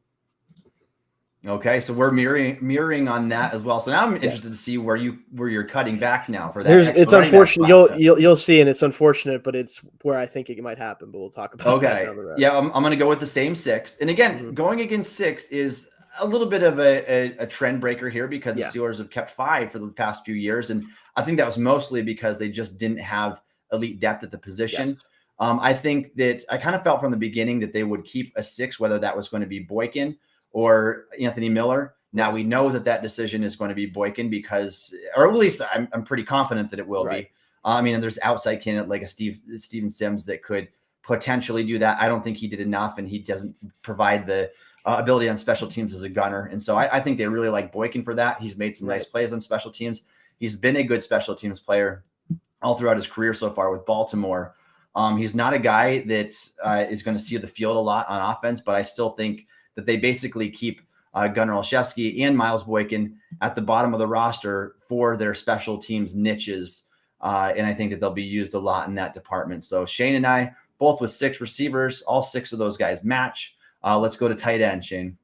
Okay, so we're mirroring on that as well. So now I'm interested to see where you're cutting back now for that. It's unfortunate. You'll see, and it's unfortunate, but it's where I think it might happen. But we'll talk about that down the road. Yeah, I'm going to go with the same 6. And again, going against 6 is a little bit of a trend breaker here, because the Steelers have kept 5 for the past few years, and I think that was mostly because they just didn't have elite depth at the position. I think that I kind of felt from the beginning that they would keep a 6, whether that was going to be Boykin or Anthony Miller. Now we know that decision is going to be Boykin, because, or at least I'm pretty confident that it will be. I mean, there's outside candidate like a Steven Sims that could potentially do that. I don't think he did enough, and he doesn't provide the ability on special teams as a gunner. And so I think they really like Boykin for that. He's made some nice plays on special teams. He's been a good special teams player all throughout his career so far with Baltimore. He's not a guy that is going to see the field a lot on offense, but I still think that they basically keep Gunnar Olszewski and Miles Boykin at the bottom of the roster for their special teams niches. And I think that they'll be used a lot in that department. So Shane and I, both with 6 receivers, all 6 of those guys match. Let's go to tight end, Shane.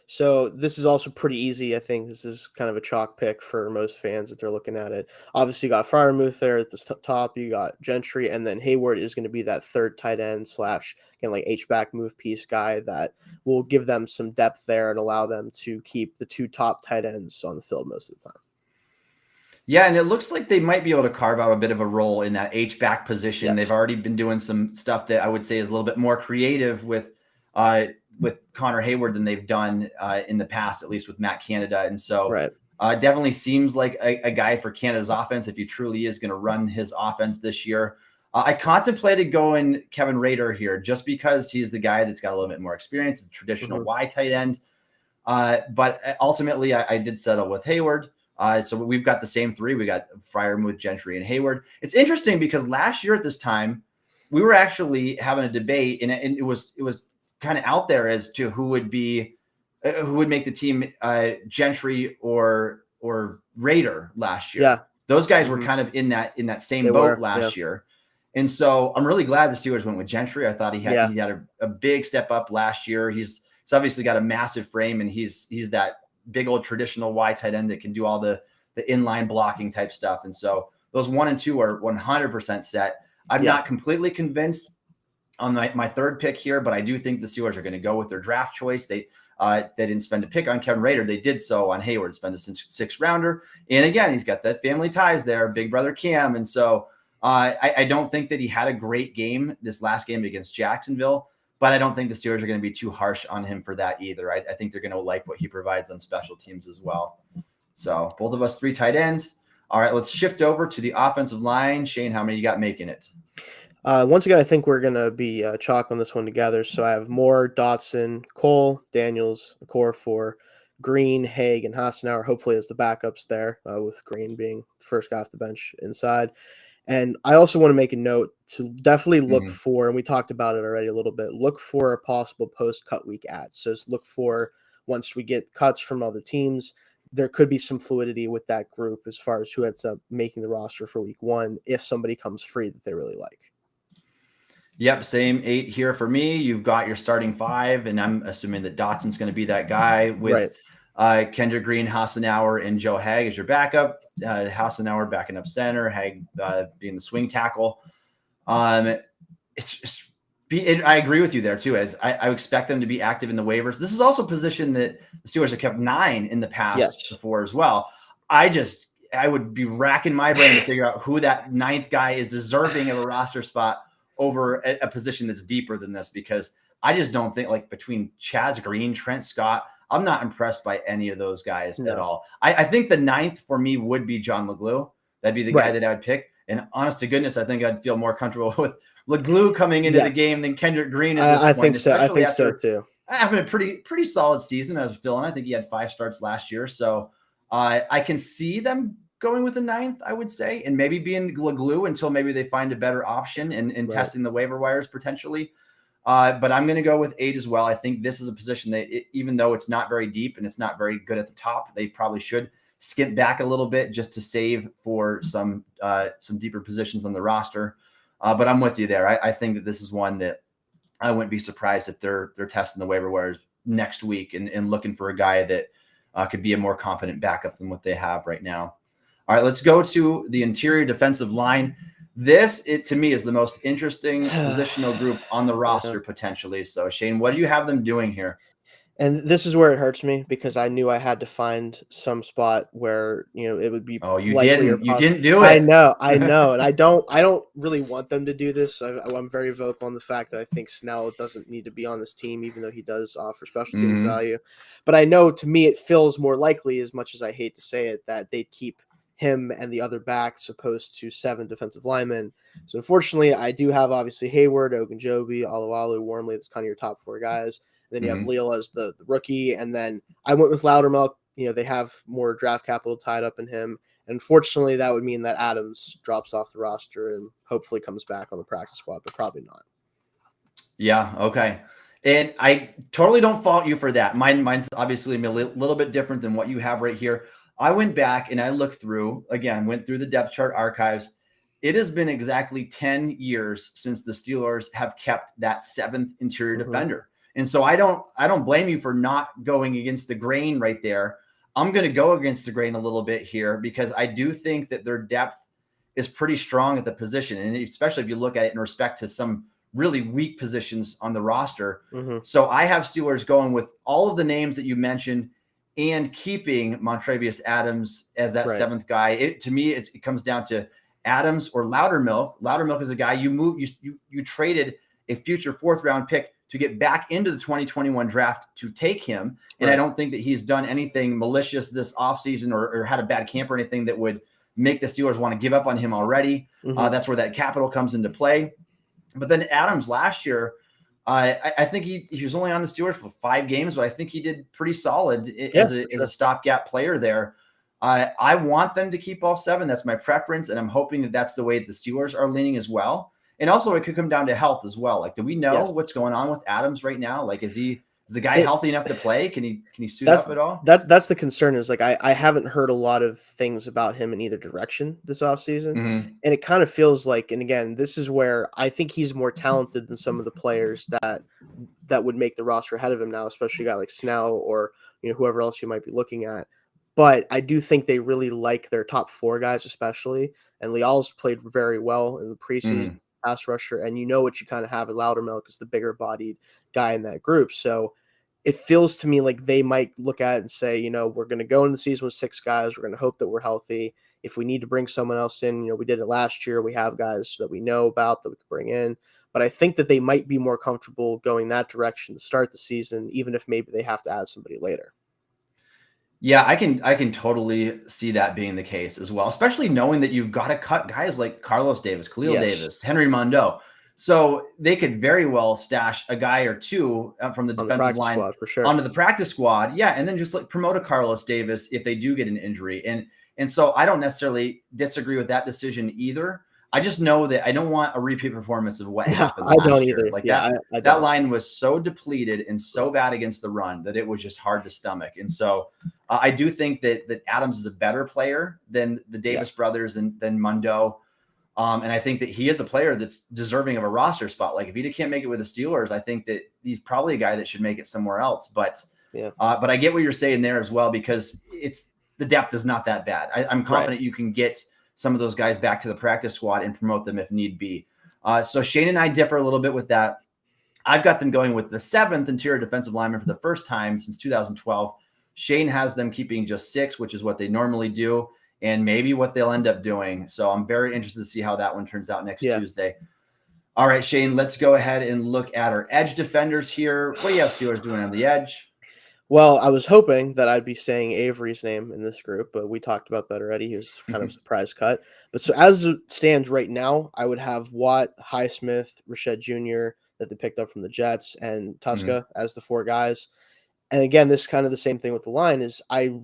So this is also pretty easy. I think this is kind of a chalk pick for most fans if they're looking at it. Obviously, you got Freiermuth there at the top. You got Gentry, and then Hayward is going to be that 3rd tight end / again, like H-back move piece guy that will give them some depth there and allow them to keep the 2 top tight ends on the field most of the time. Yeah, and it looks like they might be able to carve out a bit of a role in that H-back position. They've already been doing some stuff that I would say is a little bit more creative with Connor Hayward than they've done in the past, at least with Matt Canada. And so definitely seems like a guy for Canada's offense if he truly is going to run his offense this year. I contemplated going Kevin Rader here just because he's the guy that's got a little bit more experience, the traditional Y tight end. But ultimately, I did settle with Hayward. So we've got the same 3. We got Freiermuth, Gentry, and Hayward. It's interesting because last year at this time, we were actually having a debate, and it was kind of out there as to who would make the team, Gentry or Rader last year. Those guys were kind of in that same boat last year. And so I'm really glad the Steelers went with Gentry. I thought he had a big step up last year. He's obviously got a massive frame, and he's that big old traditional Y tight end that can do all the inline blocking type stuff. And so those 1 and 2 are 100% set. I'm not completely convinced on my 3rd pick here, but I do think the Steelers are going to go with their draft choice. They didn't spend a pick on Kevin Rader. They did so on Hayward, spend a 6th rounder. And again, he's got that family ties there, big brother Cam. And so I don't think that he had a great game this last game against Jacksonville, but I don't think the Steelers are going to be too harsh on him for that either. I think they're going to like what he provides on special teams as well. So both of us 3 tight ends. All right, let's shift over to the offensive line. Shane, how many you got making it? Once again, I think we're going to be chalk on this one together. So I have Moore, Dotson, Cole, Daniels, Okorafor, Green, Haig, and Hassenauer, hopefully as the backups there, with Green being the first guy off the bench inside. And I also want to make a note to definitely look for, and we talked about it already a little bit, look for a possible post-cut week ads. So look for, once we get cuts from other teams, there could be some fluidity with that group as far as who ends up making the roster for week 1 if somebody comes free that they really like. Yep, same 8 here for me. You've got your starting 5, and I'm assuming that Dotson's going to be that guy with Kendrick Green, Hassenauer, and Joe Haig as your backup. Hassenauer backing up center, Haig being the swing tackle. I agree with you there too. As I expect them to be active in the waivers. This is also a position that the Steelers have kept 9 in the past before as well. I would be racking my brain to figure out who that 9th guy is deserving of a roster spot over a position that's deeper than this, because I just don't think, like, between Chaz Green, Trent Scott, I'm not impressed by any of those guys at all. I think the 9th for me would be John LeGlue. That'd be the guy that I would pick. And honest to goodness, I think I'd feel more comfortable with LeGlue coming into the game than Kendrick Green at this point. I think so. I think so too. Having a pretty solid season as a fill-in. I think he had 5 starts last year. So I can see them going with the 9th, I would say, and maybe being LeGlue until maybe they find a better option and testing the waiver wires potentially. But I'm going to go with 8 as well. I think this is a position that, even though it's not very deep and it's not very good at the top, they probably should skip back a little bit just to save for some deeper positions on the roster. But I'm with you there. I think that this is one that I wouldn't be surprised if they're testing the waiver wires next week and looking for a guy that could be a more competent backup than what they have right now. All right, let's go to the interior defensive line. This, to me, is the most interesting positional group on the roster potentially. So, Shane, what do you have them doing here? And this is where it hurts me, because I knew I had to find some spot where, it would be. Oh, you didn't do it. I know, and I don't really want them to do this. I'm very vocal on the fact that I think Snell doesn't need to be on this team, even though he does offer special teams value. But I know, to me, it feels more likely, as much as I hate to say it, that they'd keep him and the other backs opposed to 7 defensive linemen. So unfortunately, I do have obviously Hayward, Ogunjobi, Alualu, Wormley. That's kind of your top 4 guys. And then you have Leal as the rookie, and then I went with Loudermilk. They have more draft capital tied up in him. And unfortunately, that would mean that Adams drops off the roster and hopefully comes back on the practice squad, but probably not. Yeah. Okay. And I totally don't fault you for that. Mine's obviously a little bit different than what you have right here. I went back and I looked through, went through the depth chart archives. It has been exactly 10 years since the Steelers have kept that 7th interior defender. And so I don't blame you for not going against the grain right there. I'm going to go against the grain a little bit here, because I do think that their depth is pretty strong at the position. And especially if you look at it in respect to some really weak positions on the roster. So I have Steelers going with all of the names that you mentioned and keeping Montrevious Adams as that 7th guy. To me, it comes down to Adams or Loudermilk. Loudermilk is a guy you traded a future 4th round pick to get back into the 2021 draft to take him. And I don't think that he's done anything malicious this offseason or had a bad camp or anything that would make the Steelers want to give up on him already. That's where that capital comes into play. But then Adams last year, I think he was only on the Steelers for 5 games, but I think he did pretty solid as a stopgap player there. I want them to keep all 7. That's my preference, and I'm hoping that that's the way that the Steelers are leaning as well. And also, it could come down to health as well. Like, do we know what's going on with Adams right now? Like, is the guy healthy enough to play? Can he suit up at all? That's the concern. Is, like, I haven't heard a lot of things about him in either direction this offseason. And it kind of feels like, and again, this is where I think he's more talented than some of the players that would make the roster ahead of him now, especially a guy like Snell or whoever else you might be looking at. But I do think they really like their top 4 guys, especially. And Leal's played very well in the preseason. Pass rusher, and what you kind of have at Loudermilk is the bigger bodied guy in that group. So it feels to me like they might look at it and say, we're going to go into the season with 6 guys. We're going to hope that we're healthy. If we need to bring someone else in, we did it last year. We have guys that we know about that we could bring in. But I think that they might be more comfortable going that direction to start the season, even if maybe they have to add somebody later. Yeah, I can totally see that being the case as well, especially knowing that you've got to cut guys like Carlos Davis, Khalil Davis, Henry Mondeau. So they could very well stash a guy or 2 from the defensive line onto the practice squad. Yeah, and then just promote a Carlos Davis if they do get an injury. And so I don't necessarily disagree with that decision either. I just know that I don't want a repeat performance of what happened last year. I don't either. Like that line was so depleted and so bad against the run that it was just hard to stomach. And so I do think that Adams is a better player than the Davis brothers and than Mondeau. And I think that he is a player that's deserving of a roster spot. Like, if he can't make it with the Steelers, I think that he's probably a guy that should make it somewhere else. But Yeah. But I get what you're saying there as well, because the depth is not that bad. I'm confident you can get some of those guys back to the practice squad and promote them if need be. So Shane and I differ a little bit with that. I've got them going with the 7th interior defensive lineman for the first time since 2012. Shane has them keeping just 6, which is what they normally do, and maybe what they'll end up doing. So I'm very interested to see how that one turns out next Tuesday. All right, Shane, let's go ahead and look at our edge defenders here. What do you have Steelers doing on the edge? Well, I was hoping that I'd be saying Avery's name in this group, but we talked about that already. He was kind of a surprise cut. But so as it stands right now, I would have Watt, Highsmith, Rashed Jr. that they picked up from the Jets, and Tuska as the 4 guys. And again, this is kind of the same thing with the line. Is I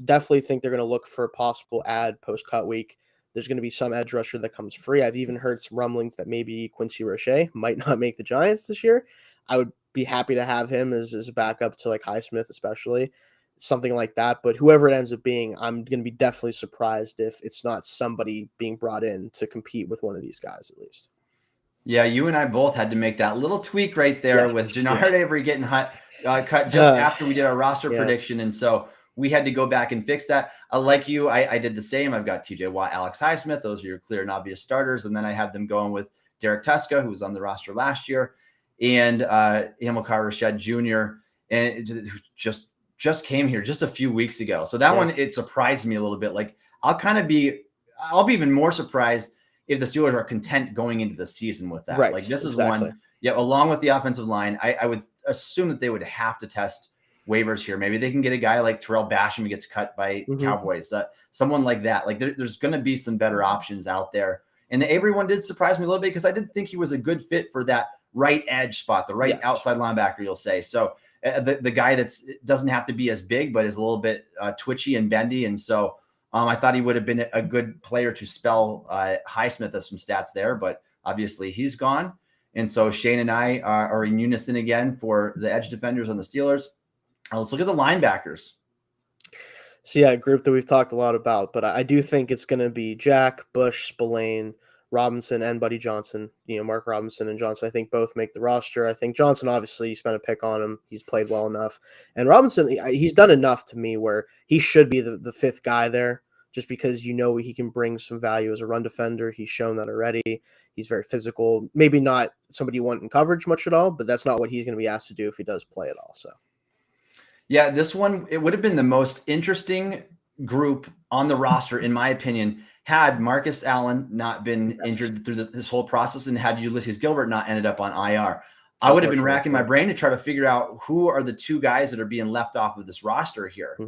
definitely think they're going to look for a possible add post-cut week. There's going to be some edge rusher that comes free. I've even heard some rumblings that maybe Quincy Roche might not make the Giants this year. I would be happy to have him as a backup to like Highsmith, especially something like that. But whoever it ends up being, I'm going to be definitely surprised if it's not somebody being brought in to compete with one of these guys at least. Yeah, you and I both had to make that little tweak right there with Jannard Avery getting cut just after we did our roster prediction. And so we had to go back and fix that. Like you, I did the same. I've got TJ Watt, Alex Highsmith. Those are your clear and obvious starters. And then I had them going with Derek Tuska, who was on the roster last year, and Hamilcar Rashed Jr., and it just came here just a few weeks ago. So that one, it surprised me a little bit. Like I'll be even more surprised if the Steelers are content going into the season with that. Like this is one, along with the offensive line, I would assume that they would have to test waivers here. Maybe they can get a guy like Terrell Basham who gets cut by Cowboys, someone like that. Like there's going to be some better options out there. And the Avery one did surprise me a little bit because I didn't think he was a good fit for that right edge spot, the right outside linebacker, you'll say. So the guy doesn't have to be as big, but is a little bit twitchy and bendy. And so I thought he would have been a good player to spell Highsmith as some stats there, but obviously he's gone. And so Shane and I are in unison again for the edge defenders on the Steelers. Let's look at the linebackers. So yeah, a group that we've talked a lot about, but I do think it's going to be Jack, Bush, Spillane, Robinson, and Buddy Johnson. Mark Robinson and Johnson, I think both make the roster. I think Johnson, obviously, you spent a pick on him. He's played well enough. And Robinson, he's done enough to me where he should be the 5th guy there, just because he can bring some value as a run defender. He's shown that already. He's very physical. Maybe not somebody you want in coverage much at all, but that's not what he's going to be asked to do if he does play at all. So, yeah, this one, it would have been the most interesting group on the roster, in my opinion, had Marcus Allen not been injured through this whole process, and had Ulysses Gilbert not ended up on IR. I would have been racking my brain to try to figure out who are the 2 guys that are being left off of this roster here.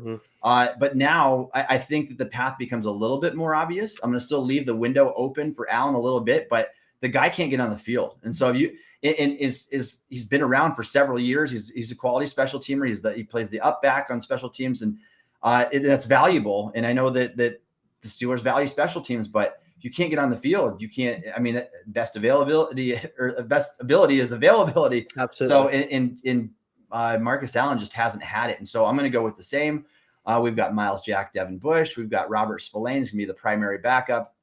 But now I think that the path becomes a little bit more obvious. I'm going to still leave the window open for Allen a little bit, but the guy can't get on the field. And so he's been around for several years. He's a quality special teamer. He plays the up back on special teams, and that's valuable. And I know that the Steelers value special teams, but you can't get on the field. You can't. I mean, best ability is availability. Absolutely. So Marcus Allen just hasn't had it, and so I'm going to go with the same. We've got Miles Jack, Devin Bush. We've got Robert Spillane is going to be the primary backup,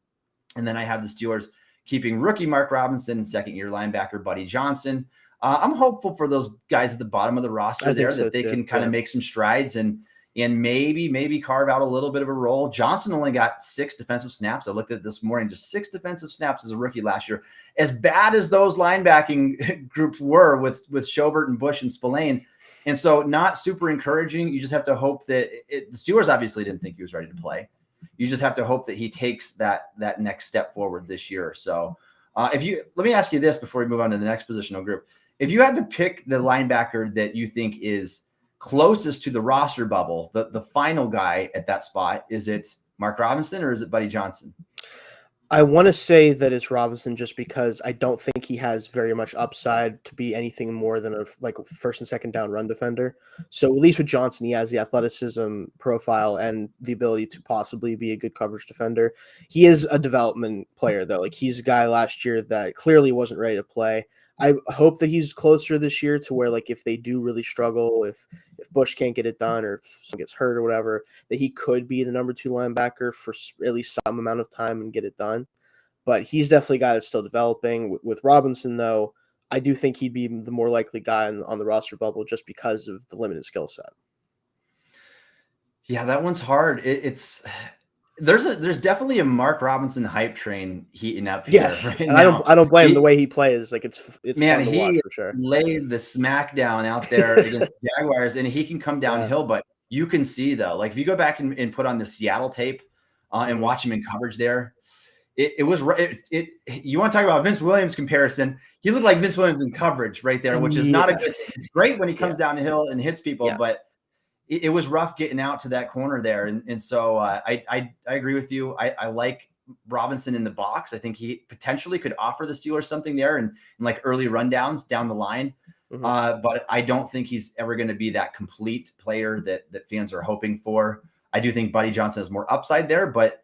and then I have the Steelers keeping rookie Mark Robinson and 2nd-year linebacker Buddy Johnson. I'm hopeful for those guys at the bottom of the roster that they can kind of make some strides and maybe carve out a little bit of a role. Johnson only got 6 defensive snaps. I looked at it this morning, just 6 defensive snaps as a rookie last year. As bad as those linebacking groups were with Schobert and Bush and Spillane. And so not super encouraging. You just have to hope that the Steelers obviously didn't think he was ready to play. You just have to hope that he takes that next step forward this year. So let me ask you this before we move on to the next positional group. If you had to pick the linebacker that you think is closest to the roster bubble, the final guy at that spot, is it Mark Robinson or is it Buddy Johnson? I want to say that it's Robinson just because I don't think he has very much upside to be anything more than a 1st and 2nd down run defender. So at least with Johnson, he has the athleticism profile and the ability to possibly be a good coverage defender. He is a development player though. Like he's a guy last year that clearly wasn't ready to play. I hope that he's closer this year to where if they do really struggle, if Bush can't get it done or if someone gets hurt or whatever, that he could be the number 2 linebacker for at least some amount of time and get it done. But he's definitely a guy that's still developing. With Robinson, though, I do think he'd be the more likely guy on the roster bubble just because of the limited skill set. Yeah, that one's hard. There's definitely a Mark Robinson hype train heating up here right and now. I don't blame him. The way he plays, like it's Man, fun to watch he for sure. laid the smackdown out there against the Jaguars, and he can come downhill. But you can see though, like if you go back and put on the Seattle tape and watch him in coverage there, you want to talk about Vince Williams comparison. He looked like Vince Williams in coverage right there, which is not a good thing. It's great when he comes downhill and hits people, but it was rough getting out to that corner there. And so I agree with you. I like Robinson in the box. I think he potentially could offer the Steelers something there and like early rundowns down the line. But I don't think he's ever going to be that complete player that fans are hoping for. I do think Buddy Johnson has more upside there, but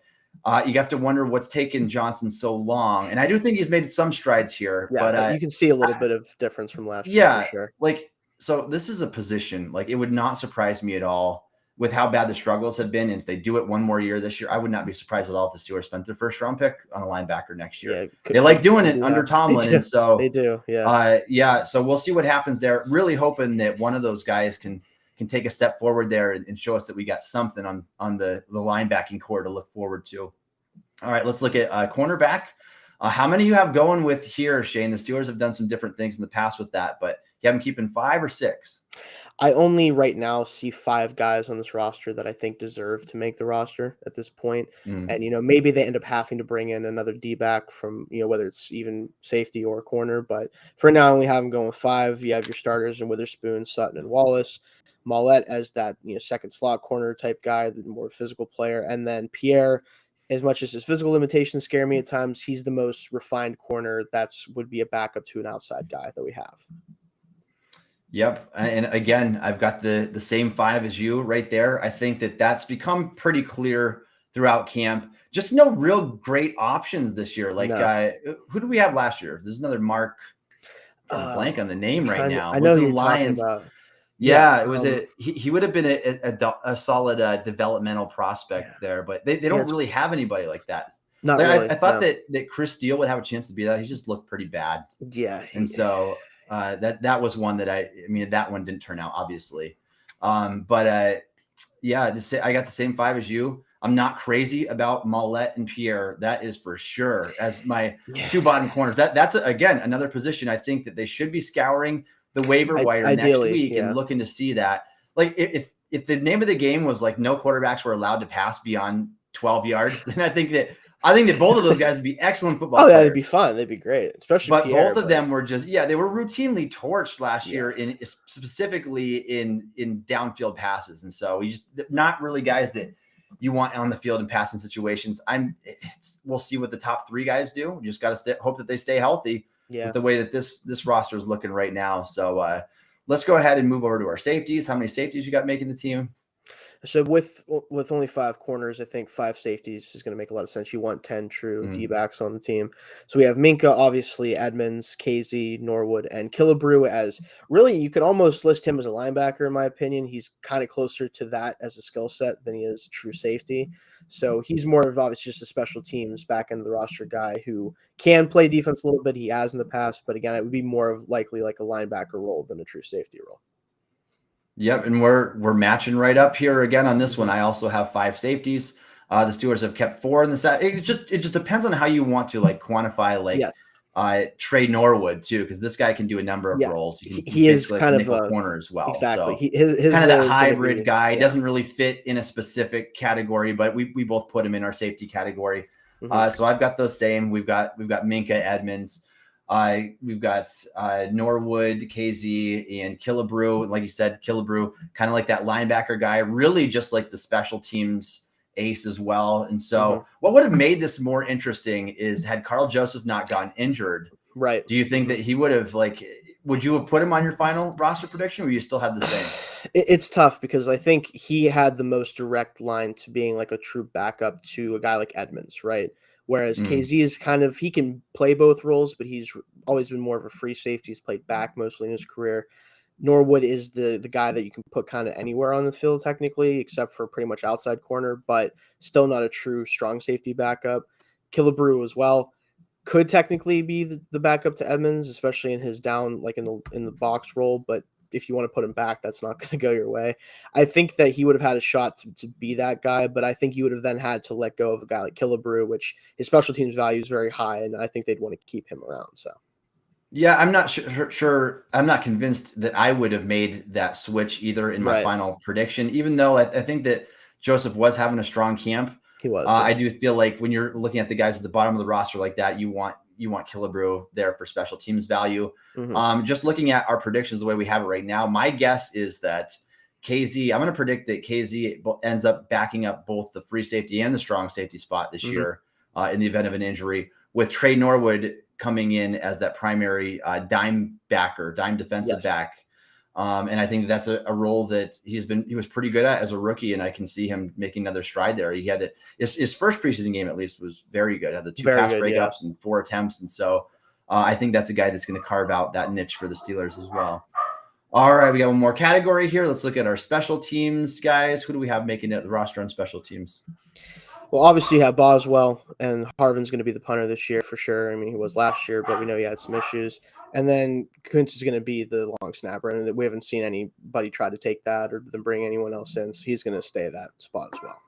you have to wonder what's taken Johnson so long. And I do think he's made some strides here. Yeah, but you can see a little bit of difference from last year for sure. Like, so this is a position, like it would not surprise me at all with how bad the struggles have been. And if they do it one more year this year, I would not be surprised at all if the Steelers spent their first round pick on a linebacker next year. They like doing it under Tomlin. And so they do. So we'll see what happens there. Really hoping that one of those guys can take a step forward there and show us that we got something on the linebacking core to look forward to. All right, let's look at cornerback. How many you have going with here, Shane? The Steelers have done some different things in the past with that, but you have them keeping 5 or 6? I only right now see 5 guys on this roster that I think deserve to make the roster at this point. And, maybe they end up having to bring in another D-back from, whether it's even safety or corner. But for now, I only have them going with 5. You have your starters in Witherspoon, Sutton, and Wallace. Mollett as that, second slot corner type guy, the more physical player. And then Pierre, as much as his physical limitations scare me at times, he's the most refined corner would be a backup to an outside guy that we have. Yep. And again, I've got the same 5 as you right there. I think that's become pretty clear throughout camp. Just no real great options this year. Like, who do we have last year? There's another Mark. I'm blank on the name right now. I know who the you're Lions. Talking about. Yeah, it was he would have been a solid developmental prospect there, but they don't really have anybody like that. Not really. I thought that Chris Steele would have a chance to be that. He just looked pretty bad. Yeah. And so that was one that that one didn't turn out, obviously. I got the same 5 as you. I'm not crazy about Mollett and Pierre. That is for sure as my 2 bottom corners. That's again another position I think that they should be scouring the waiver wire next week and looking to see that. Like if the name of the game was like no quarterbacks were allowed to pass beyond 12 yards, then I think that both of those guys would be excellent football players. They'd be fun. They'd be great, especially. But Pierre, both of them were just they were routinely torched last year specifically in downfield passes, and so we just not really guys that you want on the field in passing situations. We'll see what the top 3 guys do. We just got to hope that they stay healthy. With the way that this roster is looking right now. So let's go ahead and move over to our safeties. How many safeties you got making the team? So with only 5 corners, I think 5 safeties is going to make a lot of sense. You want 10 true D-backs on the team. So we have Minka, obviously, Edmonds, Casey, Norwood, and Killebrew as really you could almost list him as a linebacker, in my opinion. He's kind of closer to that as a skill set than he is a true safety. So he's more of obviously just a special teams back end of the roster guy who can play defense a little bit. He has in the past, but again, it would be more of likely like a linebacker role than a true safety role. Yep, and we're matching right up here again on this one. I also have 5 safeties. The Steelers have kept 4 in the set. It just depends on how you want to like quantify Trey Norwood too, because this guy can do a number of roles. He is kind of a corner as well. Exactly. So his kind of that hybrid guy. Doesn't really fit in a specific category, but we both put him in our safety category. So I've got those same. We've got Minka, Edmonds. We've got Norwood, KZ, and Killebrew. Like you said, Killebrew, kind of like that linebacker guy, really just like the special teams ace as well. And so what would have made this more interesting is had Carl Joseph not gotten injured. Right. Do you think that he would have would you have put him on your final roster prediction or you still have the same? It's tough because I think he had the most direct line to being like a true backup to a guy like Edmonds, right? Whereas KZ is he can play both roles, but he's always been more of a free safety. He's played back mostly in his career. Norwood is the guy that you can put kind of anywhere on the field technically, except for pretty much outside corner, but still not a true strong safety backup. Killebrew as well. could technically be the backup to Edmonds, especially in his down, like in the box role. But if you want to put him back, that's not going to go your way. I think that he would have had a shot to be that guy, but I think you would have then had to let go of a guy like Killebrew, which his special teams value is very high, and I think they'd want to keep him around. So. Yeah, I'm not sure. I'm not convinced that I would have made that switch either in my final prediction, even though I think that Joseph was having a strong camp. He was. I do feel like when you're looking at the guys at the bottom of the roster like that, you want Killebrew there for special teams value. Just looking at our predictions the way we have it right now, my guess is that KZ, I'm going to predict that KZ ends up backing up both the free safety and the strong safety spot this year in the event of an injury, with Trey Norwood coming in as that primary dime defensive back. And I think that's a role that he was pretty good at as a rookie, and I can see him making another stride there. He had his first preseason game, at least, was very good. Had the 2 pass breakups and 4 attempts. And so I think that's a guy that's going to carve out that niche for the Steelers as well. All right, we got one more category here. Let's look at our special teams guys. Who do we have making it the roster on special teams? Well, obviously you have Boswell, and Harvin's going to be the punter this year for sure. I mean, he was last year, but we know he had some issues. And then Kuntz is going to be the long snapper, and we haven't seen anybody try to take that or then bring anyone else in, so he's going to stay that spot as well.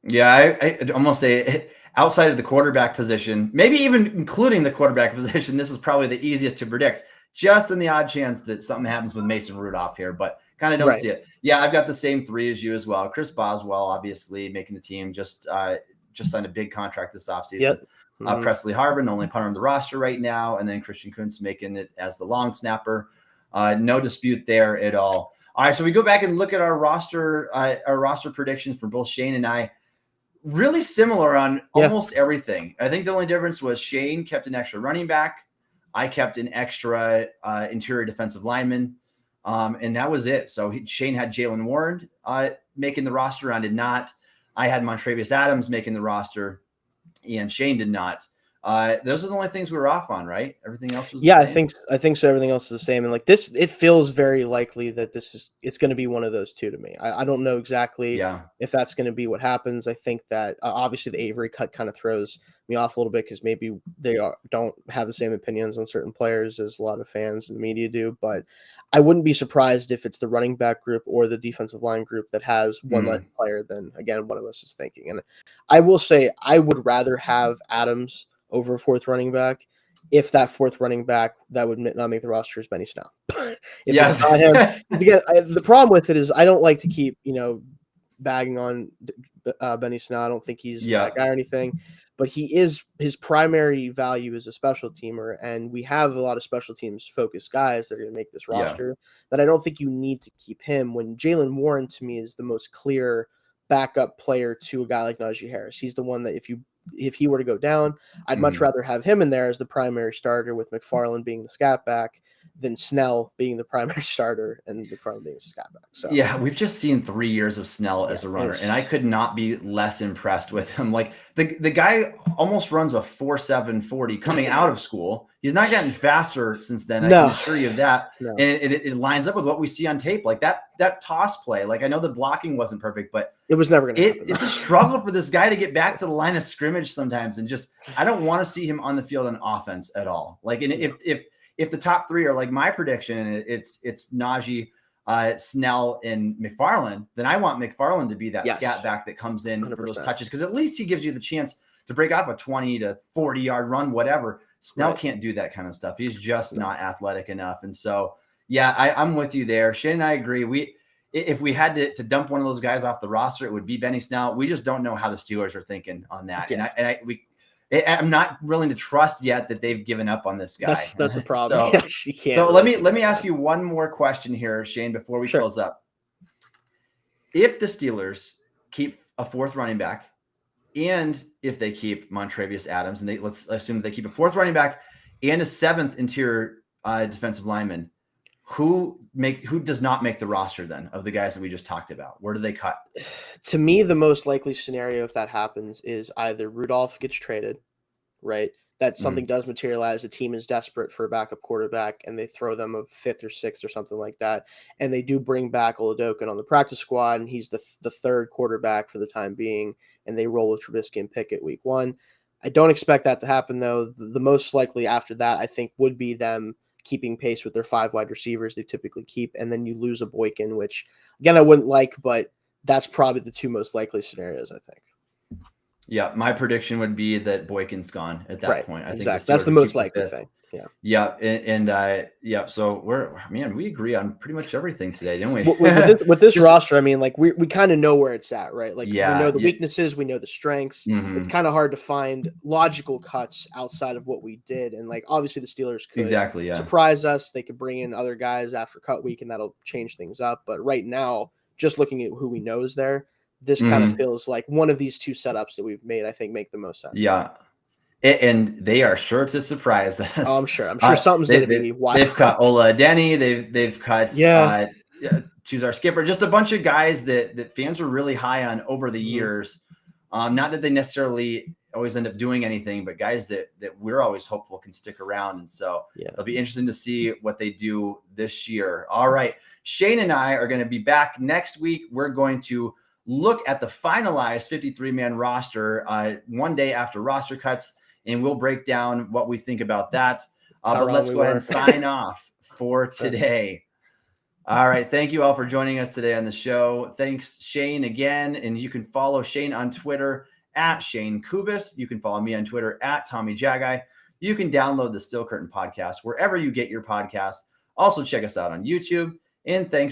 Yeah, I'd almost say outside of the quarterback position, maybe even including the quarterback position, this is probably the easiest to predict, just in the odd chance that something happens with Mason Rudolph here, but kind of don't see it. Yeah, I've got the same 3 as you as well. Chris Boswell, obviously, making the team, just signed a big contract this offseason. Presley Harvin, only punter on the roster right now, and then Christian Kuntz making it as the long snapper. No dispute there at all. All right, so we go back and look at our roster predictions for both Shayne and I. Really similar on almost everything. I think the only difference was Shayne kept an extra running back. I kept an extra interior defensive lineman. And that was it. So Shayne had Jalen Warren making the roster. I did not. I had Montravius Adams making the roster, and Shayne did not. Those are the only things we were off on, right? Everything else was the same? I think so. Everything else is the same. And like this, it feels very likely that it's going to be one of those two to me. I don't know exactly if that's going to be what happens. I think that obviously the Avery cut kind of throws me off a little bit because maybe they don't have the same opinions on certain players as a lot of fans and the media do. But I wouldn't be surprised if it's the running back group or the defensive line group that has one less player than, again, one of us is thinking. And I will say I would rather have Adams over a 4th running back. If that 4th running back that would not make the roster is Benny Snell. It's not him. Again, the problem with it is I don't like to keep bagging on Benny Snell. I don't think he's that guy or anything, but his primary value is a special teamer, and we have a lot of special teams focused guys that are going to make this roster. That I don't think you need to keep him. When Jalen Warren to me is the most clear backup player to a guy like Najee Harris. He's the one that if he were to go down, I'd much rather have him in there as the primary starter, with McFarland being the scat back, than Snell being the primary starter and McFarland being the scat back. So yeah, we've just seen 3 years of Snell as a runner, and I could not be less impressed with him. Like the guy almost runs a 4.7 40 coming out of school. He's not gotten faster since then. I can assure you of that. And it lines up with what we see on tape. Like that toss play. Like I know the blocking wasn't perfect, but it was never going to happen. It's a struggle for this guy to get back to the line of scrimmage sometimes, and just I don't want to see him on the field on offense at all. Like, and if the top 3 are like my prediction, it's Najee, Snell, and McFarland, then I want McFarland to be that scat back that comes in 100%. For those touches, because at least he gives you the chance to break off a 20 to 40 yard run, whatever. Snell can't do that kind of stuff. He's just not athletic enough. And so, yeah, I'm with you there. Shayne and I agree. If we had to dump one of those guys off the roster, it would be Benny Snell. We just don't know how the Steelers are thinking on that. Yeah. I'm not willing to trust yet that they've given up on this guy. That's the problem. So let me ask you one more question here, Shayne, before we close up. If the Steelers keep a 4th running back, and if they keep Montravius Adams, and let's assume that they keep a 4th running back and a 7th interior defensive lineman, who does not make the roster then of the guys that we just talked about? Where do they cut? To me, the most likely scenario if that happens is either Rudolph gets traded, right? That something does materialize. The team is desperate for a backup quarterback, and they throw them a 5th or 6th or something like that. And they do bring back Oladokin on the practice squad, and he's the 3rd quarterback for the time being, and they roll with Trubisky and Pickett week 1. I don't expect that to happen, though. The most likely after that, I think, would be them keeping pace with their 5 wide receivers they typically keep, and then you lose a Boykin, which, again, I wouldn't like, but that's probably the 2 most likely scenarios, I think. Yeah, my prediction would be that Boykin's gone at that point. I think that's the most likely thing. Yeah, yeah. So we agree on pretty much everything today, didn't we? with this roster, I mean, like we kind of know where it's at, right? Like we know the weaknesses, we know the strengths. It's kind of hard to find logical cuts outside of what we did, and like obviously the Steelers could surprise us. They could bring in other guys after cut week, and that'll change things up. But right now, just looking at who we know is there, this kind of feels like one of these 2 setups that we've made. I think make the most sense. Yeah. And they are sure to surprise us. Oh, I'm sure something's going to be wild. They've cut Ola Denny. They've cut choose our skipper. Just a bunch of guys that fans were really high on over the years. Not that they necessarily always end up doing anything, but guys that we're always hopeful can stick around. And so it'll be interesting to see what they do this year. All right. Shayne and I are going to be back next week. We're going to look at the finalized 53-man roster one day after roster cuts. And we'll break down what we think about that. But let's go ahead and sign off for today. All right. Thank you all for joining us today on the show. Thanks, Shayne, again. And you can follow Shayne on Twitter at Shayne Kubas. You can follow me on Twitter at Tommy Jaggi. You can download the Steel Curtain podcast wherever you get your podcasts. Also, check us out on YouTube. And thanks